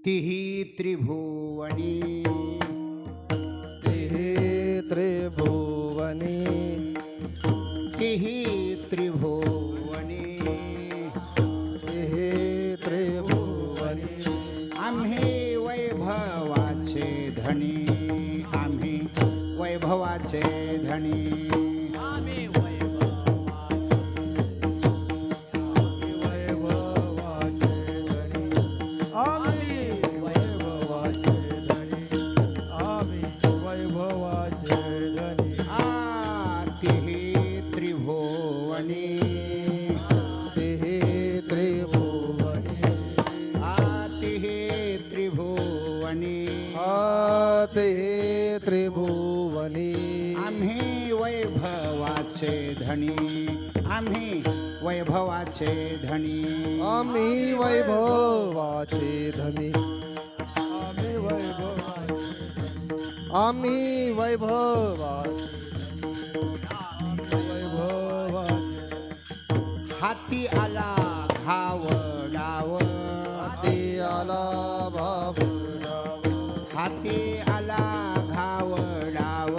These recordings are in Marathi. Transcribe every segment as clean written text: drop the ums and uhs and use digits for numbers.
तिहि त्रिभुवनी तिहि त्रिभुवनी तिहि त्रिभुवनी तिहि त्रिभुवनी आम्ही वैभवाचे धनी आम्ही वैभवाचे धनी त्रिभुवनी आम्ही वैभवाचे धनी आम्ही वैभवाचे धनी आम्ही वैभवाचे धनी आम्ही वैभवाचे हाती आला घावडाव हाती आला बाबूराव हाती आला घावडाव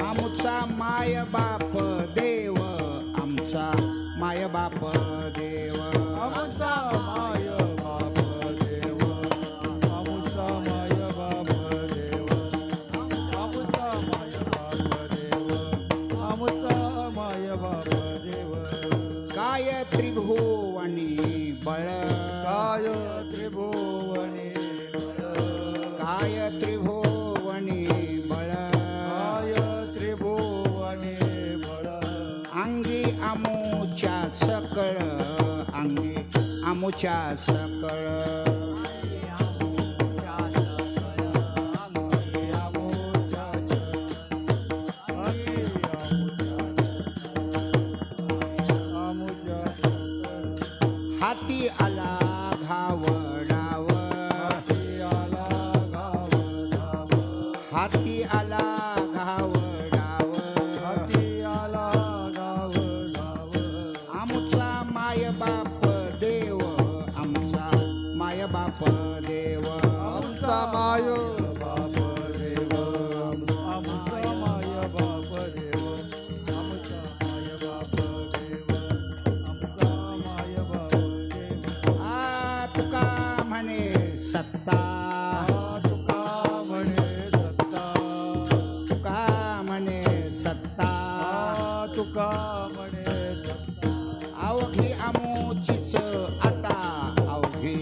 आमचा माय बाप देव आमचा माय बाप देव आमचा माय बाप देव आमचा माय बाप देव आमचा माय बाप देव आमचा माय बाप देव काय त्रिभुवनी बळ काय त्रिभुवनी काय त्रिभुवनी बळ काय त्रिभुवनी बळ अंगी आमुच्या सकळ अंगी आमुच्या सकळ हाती आला घावडाव हाती आला घावडाव आमचा माय बाप देव आमचा माय बाप देव आमचा माय बाप देव आमचा माय बाप देव आमचा माय बाप देव आमचा माय बाप देव तुका म्हणे सत्ता तुका म्हणे सत्ता तुका म्हणे सत्ता तुका म्हणे सत्ता अवघी आमुचीच आता अवघी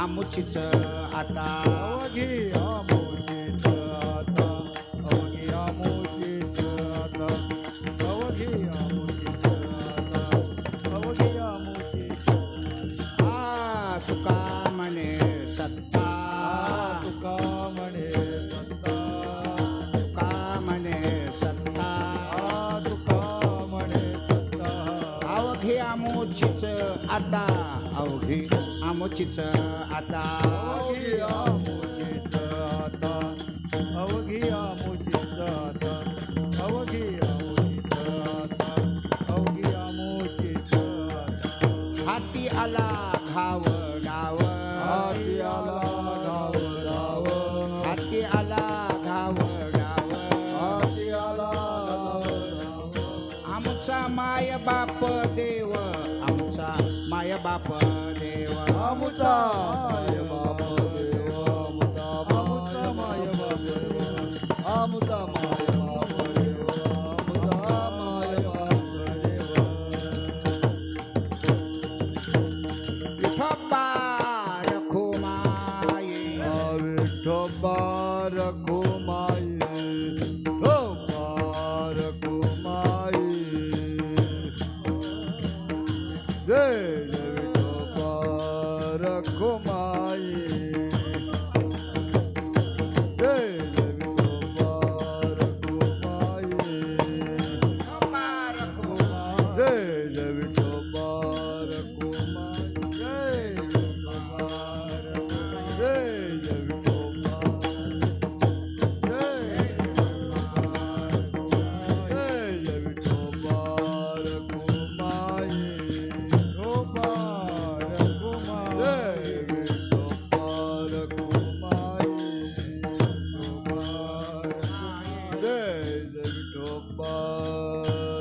आमुचीच आता अवघी आमोचीच आता अवघी आमोचीच आता अवघी आमोचीच आता अवघी आमोचीच तुका म्हणे सत्ता तुका म्हणे सत्ता तुका म्हणे सत्ता तुका म्हणे सत्ता अवघी आमुचीच आता अवघी आमुचीच आता अवघी आमोचीच आता अवघी आमोचीच आता अवघी आमोचीच आता अवघी आमोचीच आता हाती आला घावडाव हाती आला घावडाव हाती आला घावडाव हाती आला घावडाव आमचा माय बाप देव आमचा माय बाप देव आमचा माय बाप देव आमचा माय बाप देव आमचा माय बाप देव आमचा माय बाप देव विठोबा रखुमाई विठोबा रखुमाई रखुमाई जय विठोबा रखुमाई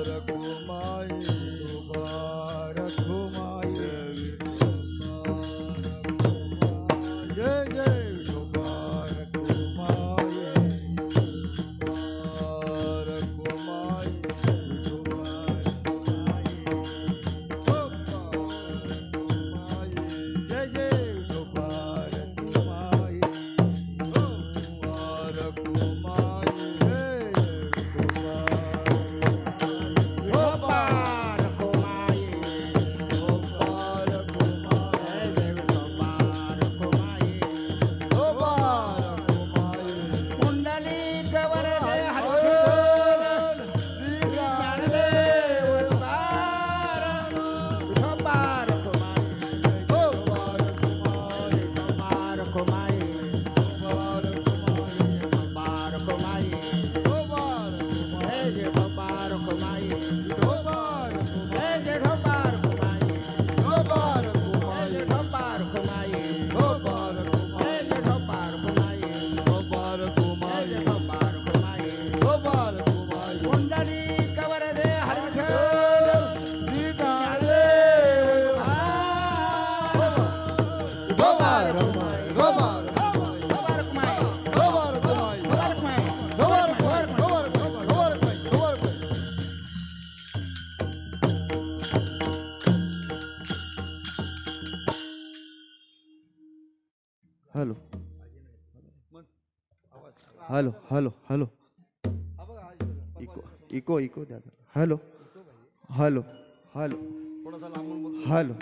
रखुमाई रखुमाई जय जय रखुमाई रखुमाई जय जय रखुमाई विठोबा रखुमाई जय विठोबा रखुमाई कुंडली गवरले हरिखेल ज्ञानदेव तुकाराम विठोबा रखुमाई विठोबा रखुमाई विठोबा रखुमाई जय जय विठोबा रखुमाई जय जय विठोबा रखुमाई जय विठोबा रखुमाई जय विठोबा रखुमाई कुंडली कवरदे हरिखेल Dnyandev Vithoba Rakhumai Vithoba Rakhumai hello hello hello hello echo echo echo द्या हॅलो हॅलो हॅलो थोडासा लांबून बोल. हॅलो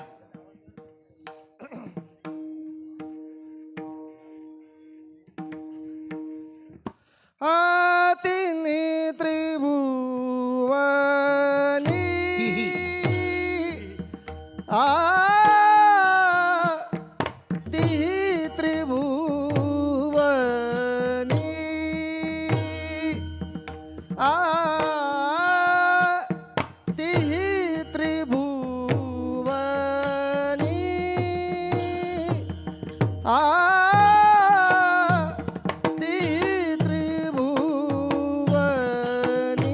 तिन्ही त्रिभुवनी तिही त्रिभुवनी तिही त्रिभुवनी तिही त्रिभुवनी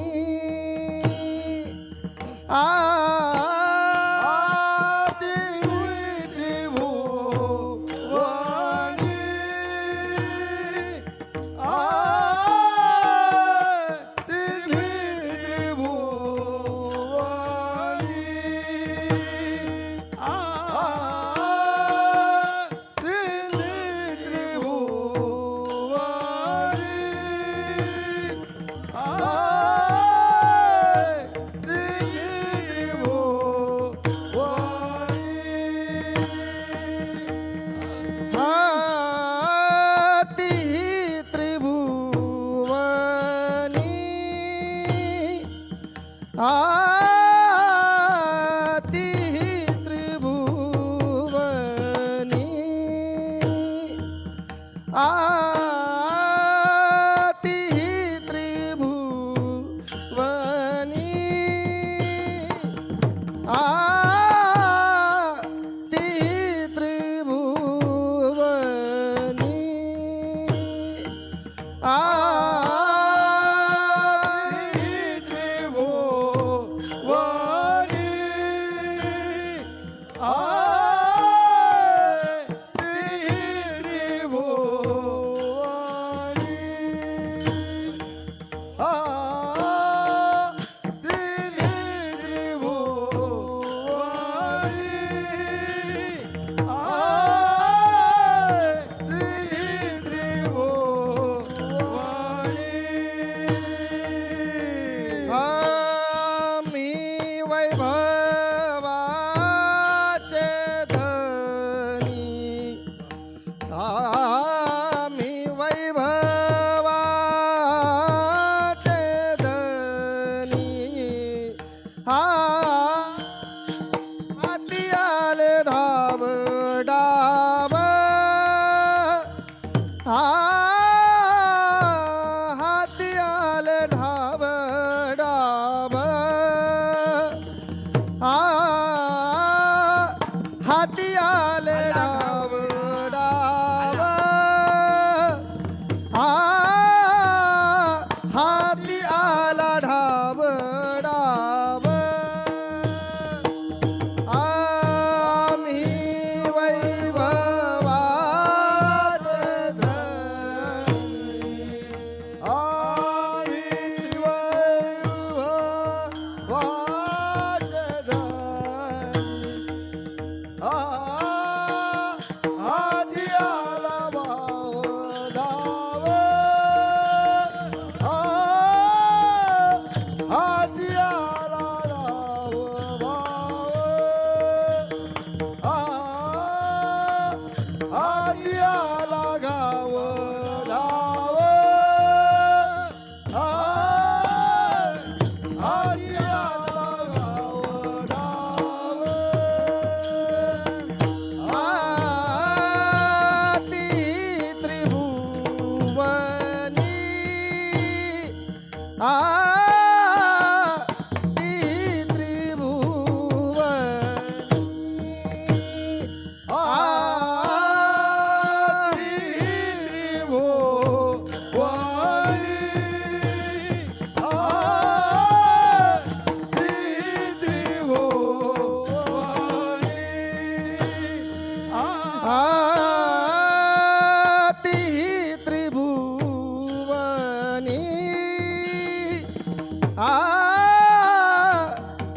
आ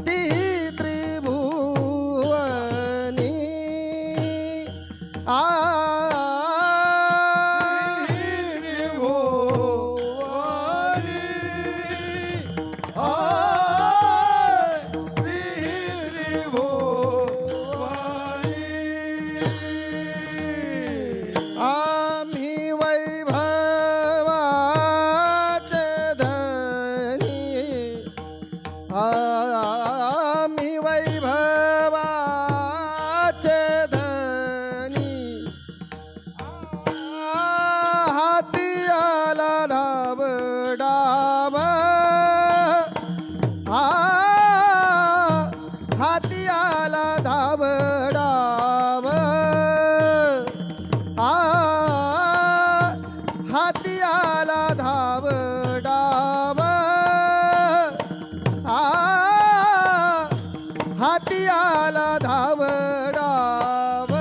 तिही त्रिभुवनी आ आम्ही वैभवाचे धनी आम्ही वैभवाचे धनी हाती आला धाव डाव हाती आला धाव डाव हाती आला धाव डाव हाती आला धाव डाव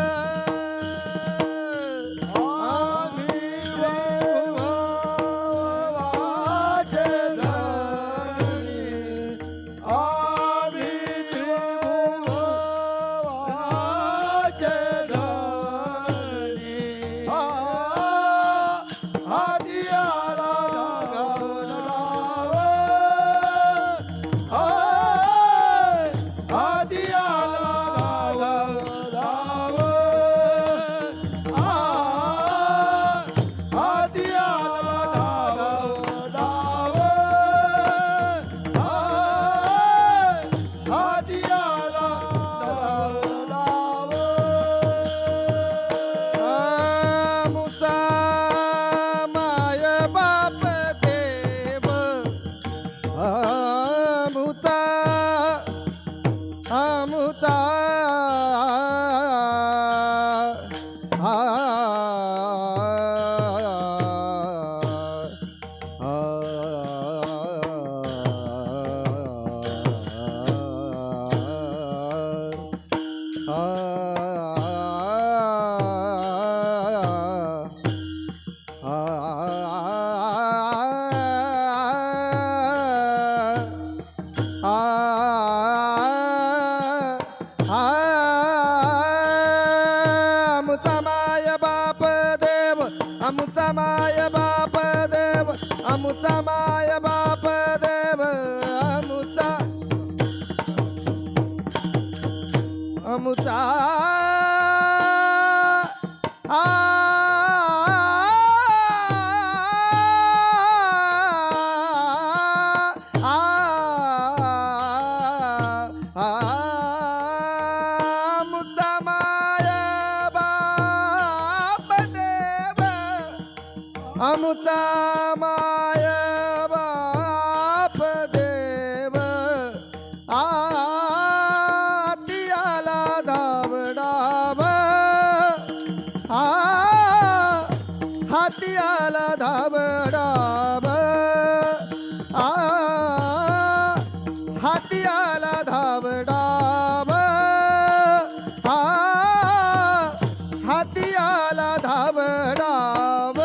आमुचा माय बाप देव आमुचा आमुचा आमुचा माय बाप देव आमुचा माय बाप देव आमुचा माय बाप देव आमुचा आमुचा आमुचा माय बाप देव आमुचा माय बाप देव आती आला धाव डाव हाती आला धाव डाव हाती आला धाव डाव हाती आला धाव डाव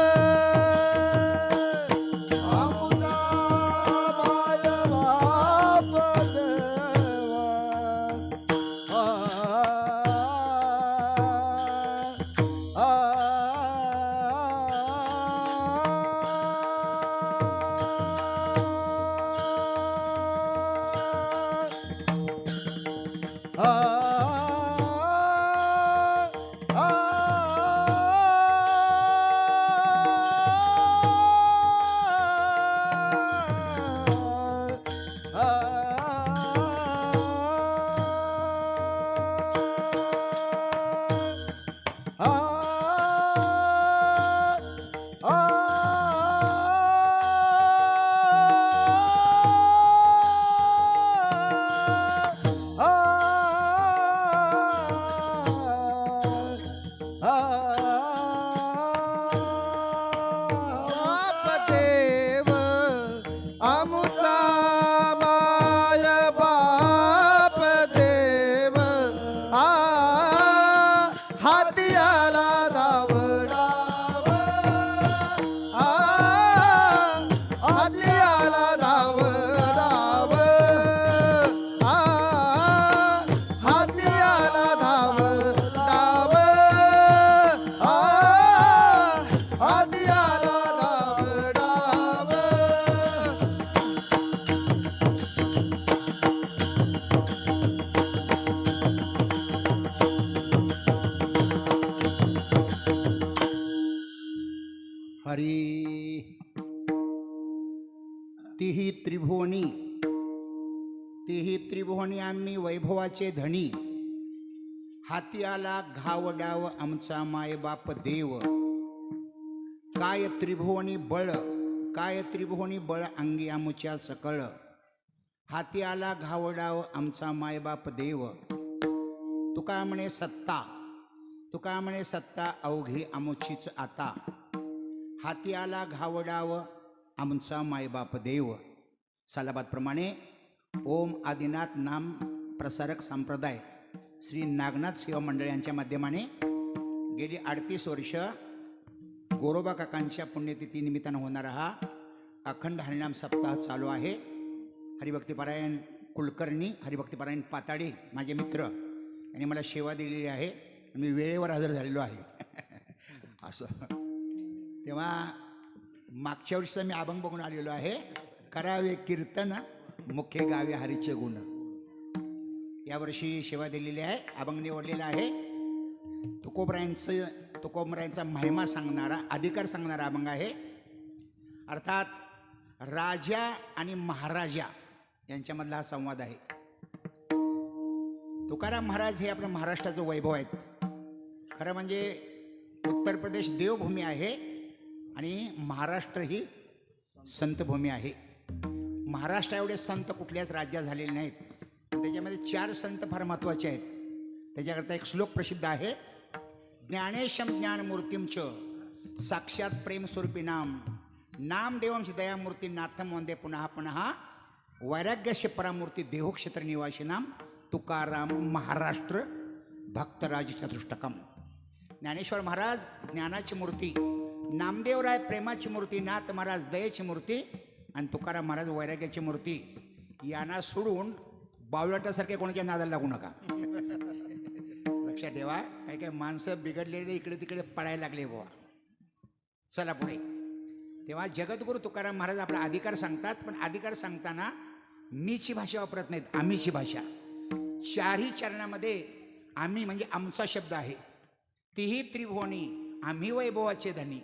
तिही त्रिभुवनी, तिही त्रिभुवनी आम्ही वैभवाचे धनी. हाती आला घावडाव आमचा मायबाप देव. काय त्रिभुवनी बळ, काय त्रिभुवनी बळ अंगी आमुच्या सकळ. हाती आला घावडाव आमचा मायबाप देव. तुका म्हणे सत्ता, तुका म्हणे सत्ता अवघी आमुचीच आता. हाती आला घावडाव आमचा मायबाप देव. सालाबादप्रमाणे ओम आदिनाथ नाम प्रसारक संप्रदाय श्री नागनाथ सेवा मंडळ यांच्या माध्यमाने गेली 38 वर्ष गोरोबा काकांच्या पुण्यतिथी निमित्तानं होणारा हा अखंड हरिनाम सप्ताह चालू आहे. हरिभक्तीपरायण कुलकर्णी, हरिभक्तीपरायण पाताडे माझे मित्र यांनी मला सेवा दिलेली आहे. मी वेळेवर हजर झालेलो आहे असं. तेव्हा मागच्या वर्षीचा मी अभंग बघून आलेलो आहे. करावे कीर्तन मुख्य गावे हरीचे गुण. यावर्षी सेवा दिलेली आहे, अभंग निवडलेला आहे. तुकोबरायांचा महिमा सांगणारा, अधिकार सांगणारा अभंग आहे. अर्थात राजा आणि महाराजा यांच्यामधला हा संवाद आहे. तुकाराम महाराज हे आपल्या महाराष्ट्राचं वैभव आहेत. खरं म्हणजे उत्तर प्रदेश देवभूमी आहे आणि महाराष्ट्र ही संतभूमी आहे. महाराष्ट्र एवढे संत कुठल्याच राज्यात झालेले नाहीत. त्याच्यामध्ये 4 संत फार महत्त्वाचे आहेत. त्याच्याकरता एक श्लोक प्रसिद्ध आहे. ज्ञानेशम ज्ञानमूर्तींच साक्षात प्रेमस्वरूपी नाम. नामदेवंश दयामूर्ती नाथम वंदे पुनः पुनः. वैराग्यस्य परामूर्ती देहोक्षेत्र निवासी नाम तुकाराम महाराष्ट्र भक्तराज चतुष्टकम. ज्ञानेश्वर महाराज ज्ञानाची मूर्ती, नामदेवराय प्रेमाची मूर्ती, नाथ महाराज दयेची मूर्ती आणि तुकाराम महाराज वैराग्याची मूर्ती. यांना सोडून बावलटासारखे कोणाच्या नादाला लागू नका. लक्षात ठेवा, काही काही माणसं बिघडलेले इकडे तिकडे पडायला लागले बुवा. चला पुढे. तेव्हा जगद्गुरू तुकाराम महाराज आपला अधिकार सांगतात, पण अधिकार सांगताना मीची भाषा वापरत नाहीत, आम्हीची भाषा. 4ही चरणामध्ये आम्ही म्हणजे आमचा शब्द आहे. तिही त्रिभुवनी आम्ही वैभवाचे धनी.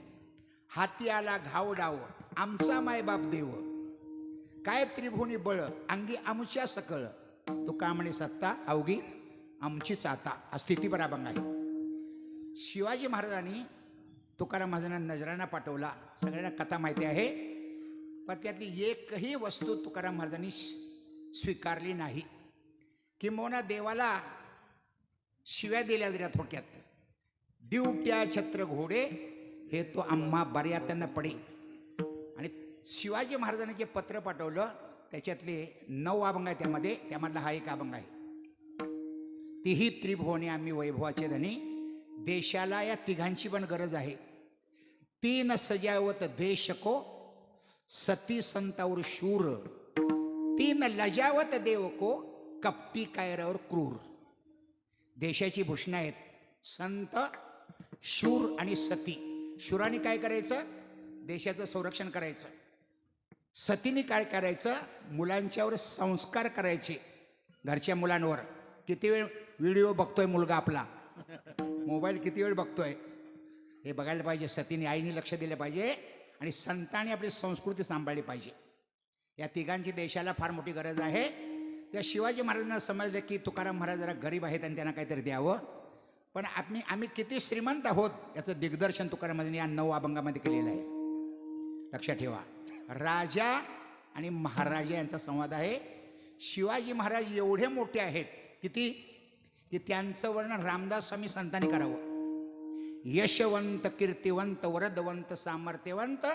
हाती आला घावडाव आमचा मायबाप देव. काय त्रिभुवनी बळ अंगी आमच्या सकळ. तुका म्हणे सत्ता अवघी आमचीच आता. हा स्थितीपर अभंग आहे. शिवाजी महाराजांनी तुकाराम महाराजांना नजराणा पाठवला. सगळ्यांना कथा माहिती आहे, पण त्यातली एकही वस्तू तुकाराम महाराजांनी स्वीकारली नाही. किंबहुना देवाला शिव्या दिल्या जरा. थोडक्यात, ड्युट्या छत्र घोडे हे तो आम्हा बऱ्यातनं पडे. आणि शिवाजी महाराजांनी जे पत्र पाठवलं त्याच्यातले 9 अभंग आहे त्यामध्ये. त्यामधला हा एक अभंग आहे. तिही त्रिभुवनी आम्ही वैभवाचे धनी. देशाला या तिघांची पण गरज आहे. 3 सजावत देश को सती संत और शूर. 3 लजावत देव को कपटी कायर और क्रूर. देशाची भूषणं आहेत संत, शूर आणि सती. शूराने काय करायचं? देशाचं संरक्षण करायचं. सतीने काय करायचं? मुलांच्यावर संस्कार करायचे. घरच्या मुलांवर. किती वेळ व्हिडिओ बघतोय मुलगा आपला, मोबाईल किती वेळ बघतोय हे बघायला पाहिजे. सतीने, आईने लक्ष दिलं पाहिजे आणि संतांनी आपली संस्कृती सांभाळली पाहिजे. या तिघांची देशाला फार मोठी गरज आहे. त्या शिवाजी महाराजांना समजलं की तुकाराम महाराज जरा गरीब आहेत आणि त्यांना काहीतरी द्यावं. पण आम्ही किती श्रीमंत आहोत याचं दिग्दर्शन तुकाराम महाराजांनी या 9 अभंगामध्ये केलेलं आहे. लक्षात ठेवा, राजा आणि महाराजा यांचा संवाद आहे. शिवाजी महाराज एवढे मोठे आहेत किती की त्यांचं वर्णन रामदास स्वामी संतांनी करावं. यशवंत, कीर्तिवंत, वरदवंत, सामर्थ्यवंत,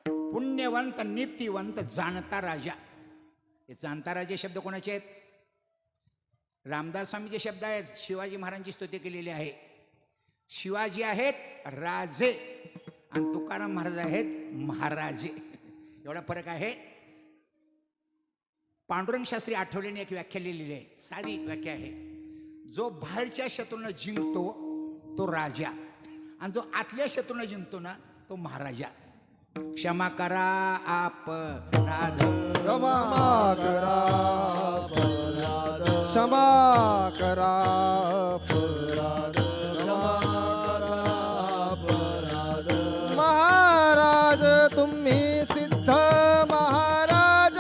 पुण्यवंत, नीतिवंत, जाणता राजा. हे जाणता राजा शब्द कोणाचे आहेत? रामदास स्वामीचे शब्द आहेत. शिवाजी महाराजांची स्तुती केलेली आहे. शिवाजी आहेत राजे आणि तुकाराम महाराज आहेत महाराजे. एवढा फरक आहे. पांडुरंग शास्त्री आठवलेने एक व्याख्या लिहिलेली आहे. साधी व्याख्या आहे. जो बाहेरच्या शत्रूंना जिंकतो तो राजा आणि जो आतल्या शत्रूंना जिंकतो ना तो महाराजा. क्षमा करा अपराध, क्षमा करा अपराध, क्षमा करा अपराध, क्षमा करा अपराध. महाराज तुम्ही सिद्ध महाराज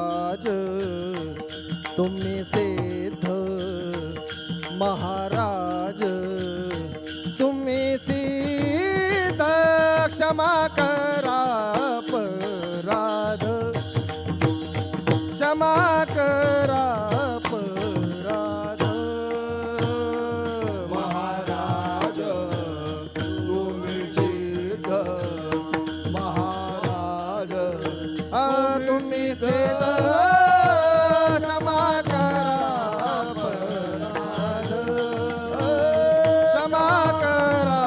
महाराज तुम्ही सिद्ध महाराज तुम्ही सिद्ध क्षमा करा अपराध क्षमा करा अपराध महाराज तुम्ही सिद्ध महाराज तुम्ही सिद्ध क्षमा करा अपराध क्षमा करा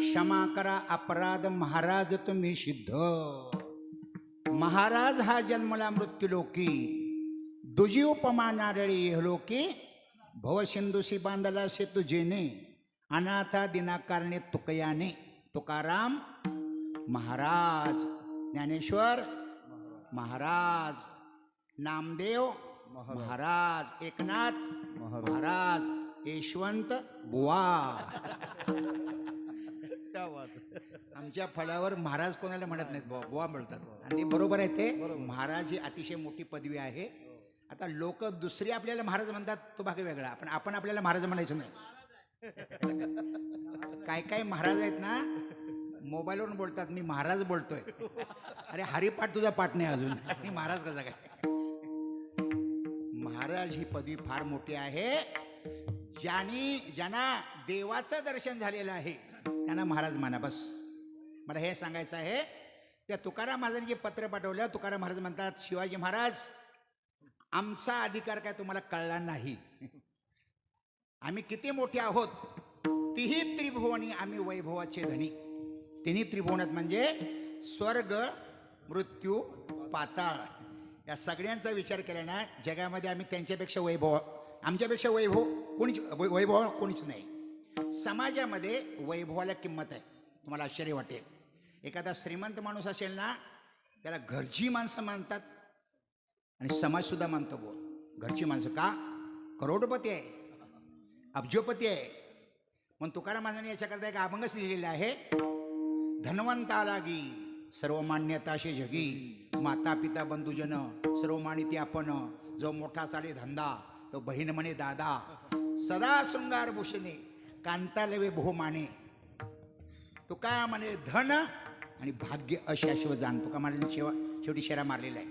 क्षमा करा अपराध महाराज तुम्ही सिद्ध. महाराज हा जन्मला मृत्यूलोकी दुजी उपमा नारळी इहलोकी भवसिंधुसी बांधला सेतू जेने अनाथा दिनाकारणे तुकयाने. तुकाराम महाराज, ज्ञानेश्वर महाराज, नामदेव महाराज, एकनाथ महाराज, यशवंत बुवा. क्या बात है. आमच्या फळावर महाराज कोणाला म्हणत नाहीत, बुवा बुवा म्हणतात. आणि ते बरोबर आहे. ते महाराज ही अतिशय मोठी पदवी आहे. आता लोक दुसरे आपल्याला महाराज म्हणतात तो भाग वेगळा, पण आपण आपल्याला महाराज म्हणायचं नाही. काय काय महाराज आहेत ना, मोबाईलवरून बोलतात मी महाराज बोलतोय. अरे हरिपाठ तुझा पाठ नाही अजून, मी महाराज कसा काय. महाराज ही पदवी फार मोठी आहे. ज्यांना देवाचं दर्शन झालेलं आहे त्यांना महाराज माना. बस मला हे सांगायचं आहे. त्या तुकाराम महाराजांनी जे पत्र पाठवलं, तुकाराम महाराज म्हणतात, शिवाजी महाराज आमचा अधिकार काय तुम्हाला कळला नाही. आम्ही किती मोठे आहोत. तिही त्रिभुवनी आम्ही वैभवाचे धनी. तिन्ही त्रिभुवनात म्हणजे स्वर्ग मृत्यू पाताळ या सगळ्यांचा विचार केला ना, जगामध्ये आम्ही त्यांच्यापेक्षा वैभव, आमच्यापेक्षा वैभव कोणीच नाही. समाजामध्ये वैभवाला किंमत आहे. तुम्हाला आश्चर्य वाटेल, एखादा श्रीमंत माणूस असेल ना त्याला घरची माणसं मानतात आणि समाज सुद्धा मानतो. घरची माणसं का, करोडपती आहे, अब्जोपती आहे. पण तुकाराम महाराजांनी याच्याकरता एक अभंगच लिहिलेला आहे. धनवंता लागी सर्व मान्यताशे जगी, माता पिता बंधुजन सर्व मानिती आपण, जो मोठा चाले धंदा तो बहीण म्हणे दादा, सदा शृंगार भूषणे कांता लवे भो माने. तुका म्हणे धन आणि भाग्य अशाश्व जाण. तुका महाराजांनी शेवटी शेरा मारलेला आहे.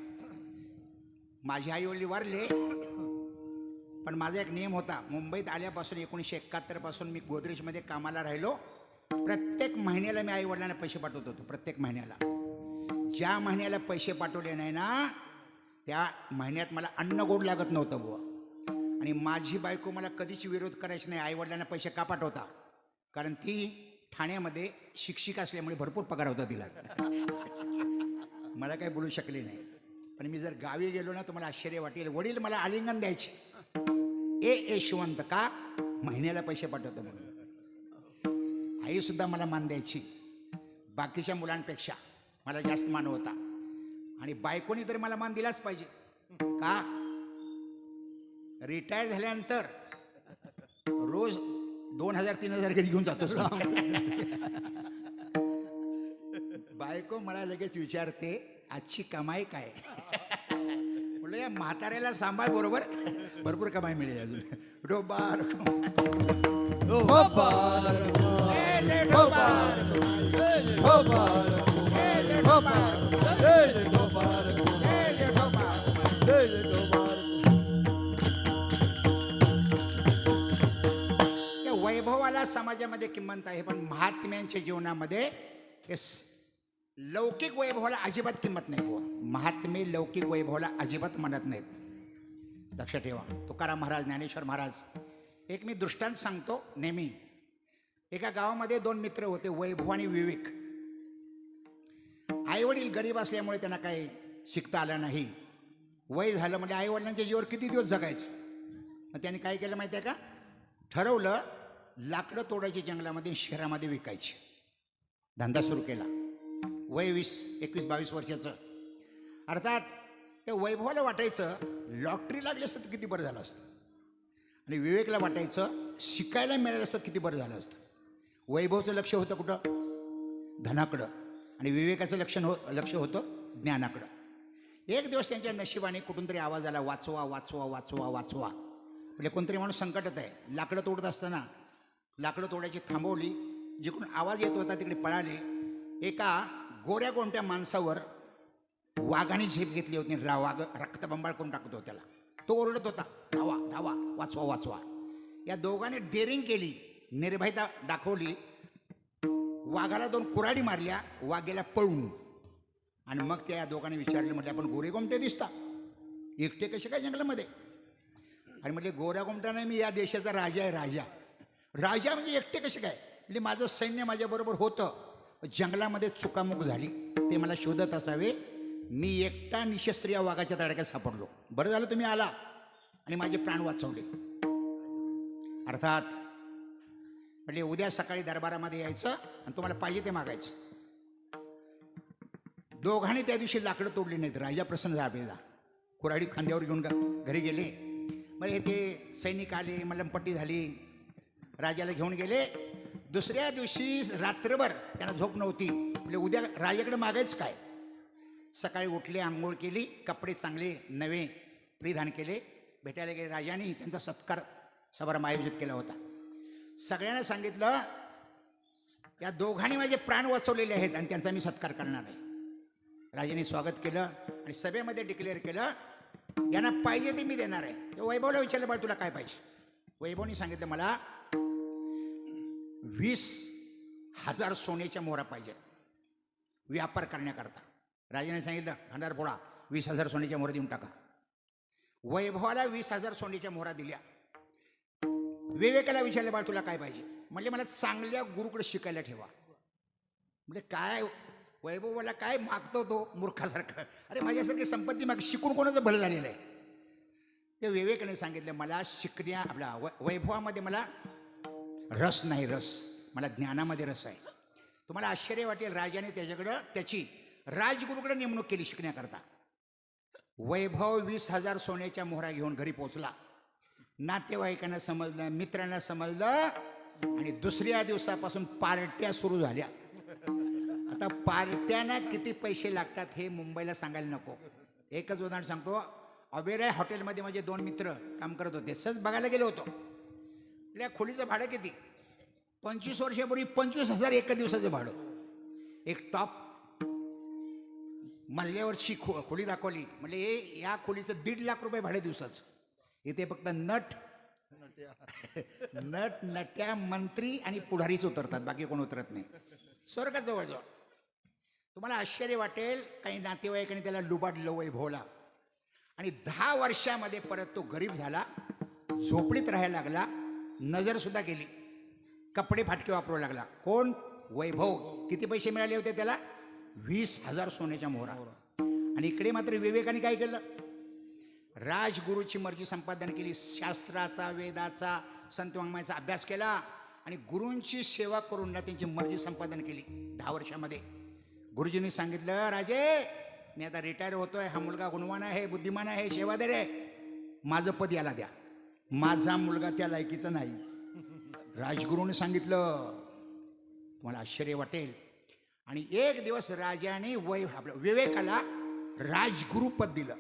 माझी आई वडील वारले, पण माझा एक नियम होता. मुंबईत आल्यापासून 1971 पासून मी गोदरेजमध्ये कामाला राहिलो. प्रत्येक महिन्याला मी आई वडिलांना पैसे पाठवत होतो. प्रत्येक महिन्याला. ज्या महिन्याला पैसे पाठवले नाही ना त्या महिन्यात मला अन्न गोड लागत नव्हतं बुवा. आणि माझी बायको मला कधीच विरोध करायची नाही आई वडिलांना पैसे का पाठवता, कारण ती ठाण्यामध्ये शिक्षिका असल्यामुळे भरपूर पगार होता तिला. मला काही बोलू शकले नाही. पण मी जर गावी गेलो ना तुम्हाला आश्चर्य वाटेल, वडील मला आलिंगन द्यायचे. यशवंत का महिन्याला पैसे पाठवतो म्हणून. आई सुद्धा मला मान द्यायची. बाकीच्या मुलांपेक्षा मला जास्त मान होता. आणि बायकोनी तरी मला मान दिलाच पाहिजे. का, रिटायर झाल्यानंतर रोज 2000-3000 घरी घेऊन जातो. बायको मला लगेच विचारते आजची कमाई काय. म्हटलं या म्हाताऱ्याला सांभाळ, बरोबर भरपूर कमाई मिळेल अजून. डोबार वैभवाला समाजामध्ये किंमत आहे, पण महात्म्यांच्या जीवनामध्ये लौकिक वैभवाला अजिबात किंमत नाही बुवा. महात्मे लौकिक वैभवाला अजिबात म्हणत नाहीत. लक्ष ठेवा. तुकाराम महाराज, ज्ञानेश्वर महाराज. एक मी दृष्टांत सांगतो नेहमी. एका गावामध्ये 2 मित्र होते, वैभव आणि विवेक. आईवडील गरीब असल्यामुळे त्यांना काही शिकता आलं नाही. वय झालं म्हणजे आईवडिलांच्या जीवावर किती दिवस जगायचं. मग त्यांनी काय केलं माहिती आहे का, ठरवलं लाकडं तोडायची जंगलामध्ये, शहरामध्ये विकायची. धंदा सुरू केला. वय 21-22 वर्षाचं. अर्थात त्या वैभवाला वाटायचं लॉटरी लागली असतं तर किती बरं झालं असतं, आणि विवेकला वाटायचं शिकायला मिळालं असतं किती बरं झालं असतं. वैभवचं लक्ष होतं कुठं? धनाकडं. आणि विवेकाचं लक्ष होतं ज्ञानाकडं. एक दिवस त्यांच्या नशिबाने कुठून तरी आवाज आला, वाचवा वाचवा वाचवा वाचवा. म्हणजे कोणतरी माणूस संकटात आहे. लाकडं तोडत असताना लाकडं तोडायची थांबवली. जिकडून आवाज येत होता तिकडे पळाले. एका गोऱ्या कोणत्या माणसावर वाघाने झेप घेतली होती. वाघ रक्तबंबाळ करून टाकतो त्याला. तो ओरडत होता, धावा धावा वाचवा वाचवा. या दोघांनी डेअरिंग केली, निर्भयता दाखवली. वाघाला 2 कुऱ्हाडी मारल्या, वाघ गेला पळून. आणि मग त्या दोघांनी विचारले, म्हटले आपण गोरे गोमटे दिसता, एकटे कसे काय जंगलामध्ये? आणि म्हटले गोऱ्या गोमटा नाही, मी या देशाचा राजा आहे. राजा राजा म्हणजे एकटे कसे काय? म्हणजे माझं सैन्य माझ्याबरोबर होतं, जंगलामध्ये चुकामुक झाली, ते मला शोधत असावे. मी एकटा निशस्त्र या वाघाच्या तडाख्यात सापडलो. बरं झालं तुम्ही आला आणि माझे प्राण वाचवले. अर्थात म्हणजे उद्या सकाळी दरबारामध्ये यायचं आणि तुम्हाला पाहिजे ते मागायचं. दोघांनी त्या दिवशी लाकडं तोडली नाहीत. राजा प्रसन्न झाला. आपल्याला कुऱ्हाडी खांद्यावर घेऊन घरी गेले. मग हे ते सैनिक आले, मलमपट्टी झाली, राजाला घेऊन गेले. दुसऱ्या दिवशी रात्रभर त्यांना झोप नव्हती. म्हणजे उद्या राजाकडे मागायचं काय? सकाळी उठले, आंघोळ केली, कपडे चांगले नवे परिधान केले, भेटायला गेले. राजाने त्यांचा सत्कार समारंभ आयोजित केला होता. सगळ्यांना सांगितलं, या दोघांनी माझे प्राण वाचवलेले आहेत आणि त्यांचा मी सत्कार करणार आहे. राजाने स्वागत केलं आणि सभेमध्ये डिक्लेअर केलं, यांना पाहिजे ते मी देणार आहे. ते वैभवला विचारलं, बाळ तुला काय पाहिजे? वैभवने सांगितलं, मला 20,000 सोन्याच्या मोहरा पाहिजेत व्यापार करण्याकरता. राजाने सांगितलं, खंडार फोडा, 20,000 सोन्याच्या मोहरा देऊन टाका. वैभवाला 20,000 सोन्याच्या मोहरा दिल्या. विवेकाला विचारलं, बाळ तुला काय पाहिजे? म्हणजे मला चांगल्या गुरुकडे शिकायला ठेवा. म्हणजे काय वैभवाला काय मागतो तो मूर्खासारखं? अरे माझ्यासारखी संपत्ती माग, शिकून कोणाचं भलं झालेलं आहे? ते विवेकाने सांगितलं, मला शिकण्या आपल्या वैभवामध्ये मला रस नाही, मला ज्ञानामध्ये रस आहे. तुम्हाला आश्चर्य वाटेल, राजाने त्याच्याकडं त्याची राजगुरूकडे नेमणूक केली शिकण्याकरता. वैभव 20,000 सोन्याच्या मोहरा घेऊन घरी पोहोचला. नातेवाईकांना समजलं, मित्रांना समजलं आणि दुसऱ्या दिवसापासून पार्ट्या सुरू झाल्या. आता पार्ट्यांना किती पैसे लागतात हे मुंबईला सांगायला नको. एकच उदाहरण सांगतो. ऑबेराय हॉटेलमध्ये माझे 2 मित्र काम करत होते. सहज बघायला गेलो होतो. आपल्या खोलीचं भाडं किती? 25 वर्षापूर्वी 25,000 एका दिवसाचं भाडं. एक टॉप मजल्यावरची खोली दाखवली. म्हणजे या खोलीचं 1.5 लाख रुपये भाडे दिवसाचं. इथे फक्त नट्या मंत्री आणि पुढारीच उतरतात, बाकी कोण उतरत नाही. स्वर्गात जवळजवळ. तुम्हाला आश्चर्य वाटेल, काही नातेवाईकांनी त्याला लुबाडलं वैभवला आणि 10 वर्षामध्ये परत तो गरीब झाला, झोपडीत राहायला लागला, नजर सुद्धा गेली, कपडे फाटके वापरू लागला. कोण? वैभव. किती पैसे मिळाले होते त्याला? 20,000 सोन्याच्या मोहरा. आणि इकडे मात्र विवेकाने काय केलं? राजगुरूची मर्जी संपादन केली. शास्त्राचा, वेदाचा, संत वाङ्मयाचा अभ्यास केला आणि गुरूंची सेवा करून त्यांची मर्जी संपादन केली. 10 वर्षामध्ये गुरुजींनी सांगितलं, राजे मी आता रिटायर होतोय, हा मुलगा गुणवान आहे, बुद्धिमान आहे, सेवादार आहे, माझं पद याला द्या. माझा मुलगा त्या लायकीचा नाही. राजगुरूने सांगितलं. तुम्हाला आश्चर्य वाटेल. आणि एक दिवस राजाने आपल्या विवेकाला राजगुरू पद दिलं.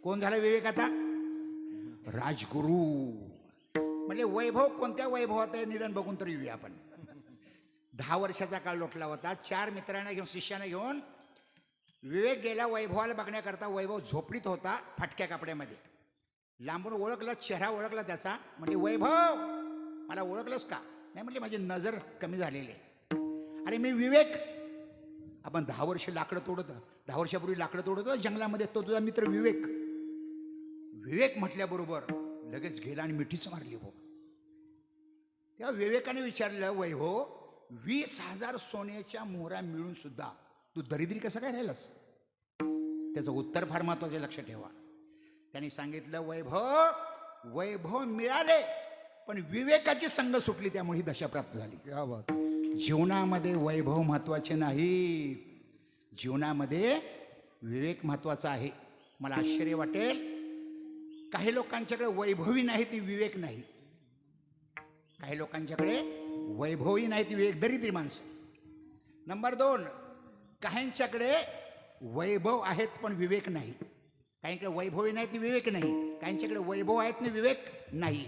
कोण झाला विवेक आता? राजगुरू. म्हणजे वैभव कोणत्या वैभवात आहे निदान बघून तर येऊया आपण. 10 वर्षाचा काळ लोटला होता. 4 मित्रांना घेऊन, शिष्याने घेऊन विवेक गेला वैभवाला बघण्याकरता. वैभव झोपडीत होता, फाटक्या कपड्यामध्ये. लांबून ओळखलं, चेहरा ओळखला त्याचा. म्हणजे वैभव, मला ओळखलंस का? नाही म्हणजे माझी नजर कमी झालेली आहे. अरे मी विवेक. आपण 10 वर्ष लाकडं तोडत, 10 वर्षापूर्वी लाकडं तोडतो जंगलामध्ये, तो तुझा मित्र विवेक. विवेक म्हटल्याबरोबर लगेच गेला आणि मिठीच मारली. हो, तेव्हा विवेकाने विचारलं, वैभव 20,000 सोन्याच्या मोहरा मिळून सुद्धा तू दरिद्री कसं काय राहिलास? त्याचं उत्तर फार महत्वाचे, लक्ष ठेवा. त्यांनी सांगितलं, वैभव मिळाले पण विवेकाची संग सुटली, त्यामुळे ही दशा प्राप्त झाली. क्या बात. जीवनामध्ये वैभव महत्वाचे नाही, जीवनामध्ये विवेक महत्वाचा आहे. मला आश्चर्य वाटेल, काही लोकांच्याकडे वैभवी नाही ती विवेक नाही. काही लोकांच्याकडे वैभवही नाहीत विवेक, दरिद्री माणसं. नंबर 2, काहींच्याकडे वैभव आहेत पण विवेक नाही. काहींकडे वैभवही नाहीत विवेक नाही. काहींच्याकडे वैभव आहेत ना विवेक नाही.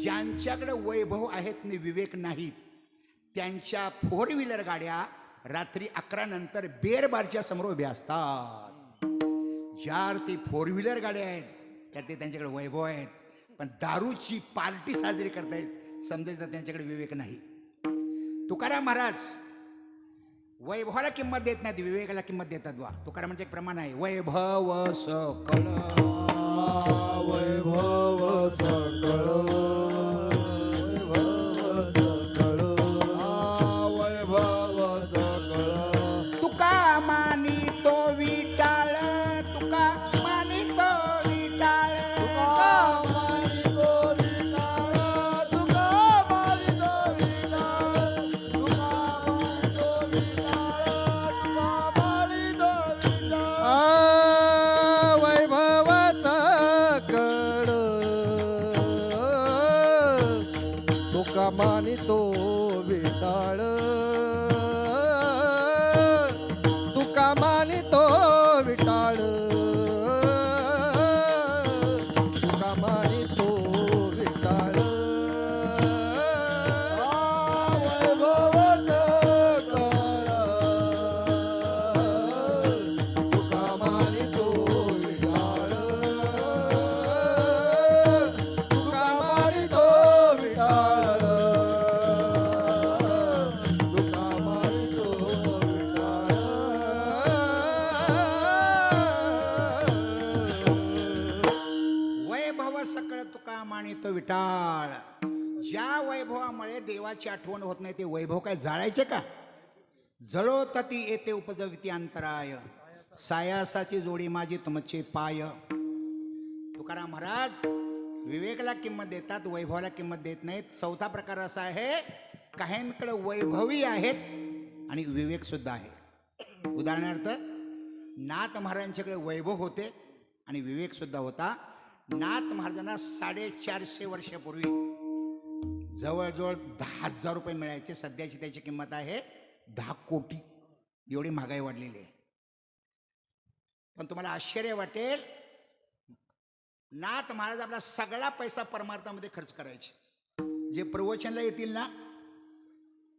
ज्यांच्याकडे वैभव आहेत ना विवेक नाहीत त्यांच्या 4 व्हीलर गाड्या रात्री 11 नंतर बेर बारच्या समोर उभ्या असतात. ज्यार ती 4 व्हीलर गाड्या आहेत त्यात ते त्यांच्याकडे वैभव आहेत, पण दारूची पार्टी साजरी करतायत समजायचं त्यांच्याकडे विवेक नाही. तुकाराम महाराज वैभवाला किंमत देत नाहीत, विवेकाला किंमत देतात. वा तुकारामांचं एक प्रमाण आहे, वैभव सकळ वैभव सकळ वैभव सकळ वैभव सकळ तुका मानी तो विटाळ, तुका मानी तो विटाळ, वैभव सकळ तुका मानितो विटाळ, तुका मानितो विटाळ, तुका मानितो विटाळ. वैभव सकळ तुका मानितो विठाळ, तुका मानितो विठाळ, तुका मानितो वैभव सकळ तुका मानी तो विटाळ. ज्या वैभवामुळे देवाची आठवण होत नाही ते वैभव काय जाळायचे का? जळो तती येते उपजविती अंतराय, सायासाची जोडी माझी तुमचे पाय. तुकाराम महाराज विवेकाला किंमत देतात, वैभवाला किंमत देत नाहीत. 4था प्रकार असा आहे, काहींकडे वैभवी आहेत आणि विवेक सुद्धा आहे. उदाहरणार्थ नाथ महाराजांच्याकडे वैभव होते आणि विवेक सुद्धा होता. नाथ महाराजांना 450 वर्षापूर्वी जवळजवळ 10,000 रुपये मिळायचे. सध्याची त्याची किंमत आहे 10 कोटी. एवढी महागाई वाढलेली आहे. पण तुम्हाला आश्चर्य वाटेल, नाथ महाराज आपला सगळा पैसा परमार्थामध्ये खर्च करायचे. जे प्रवचनला येतील ना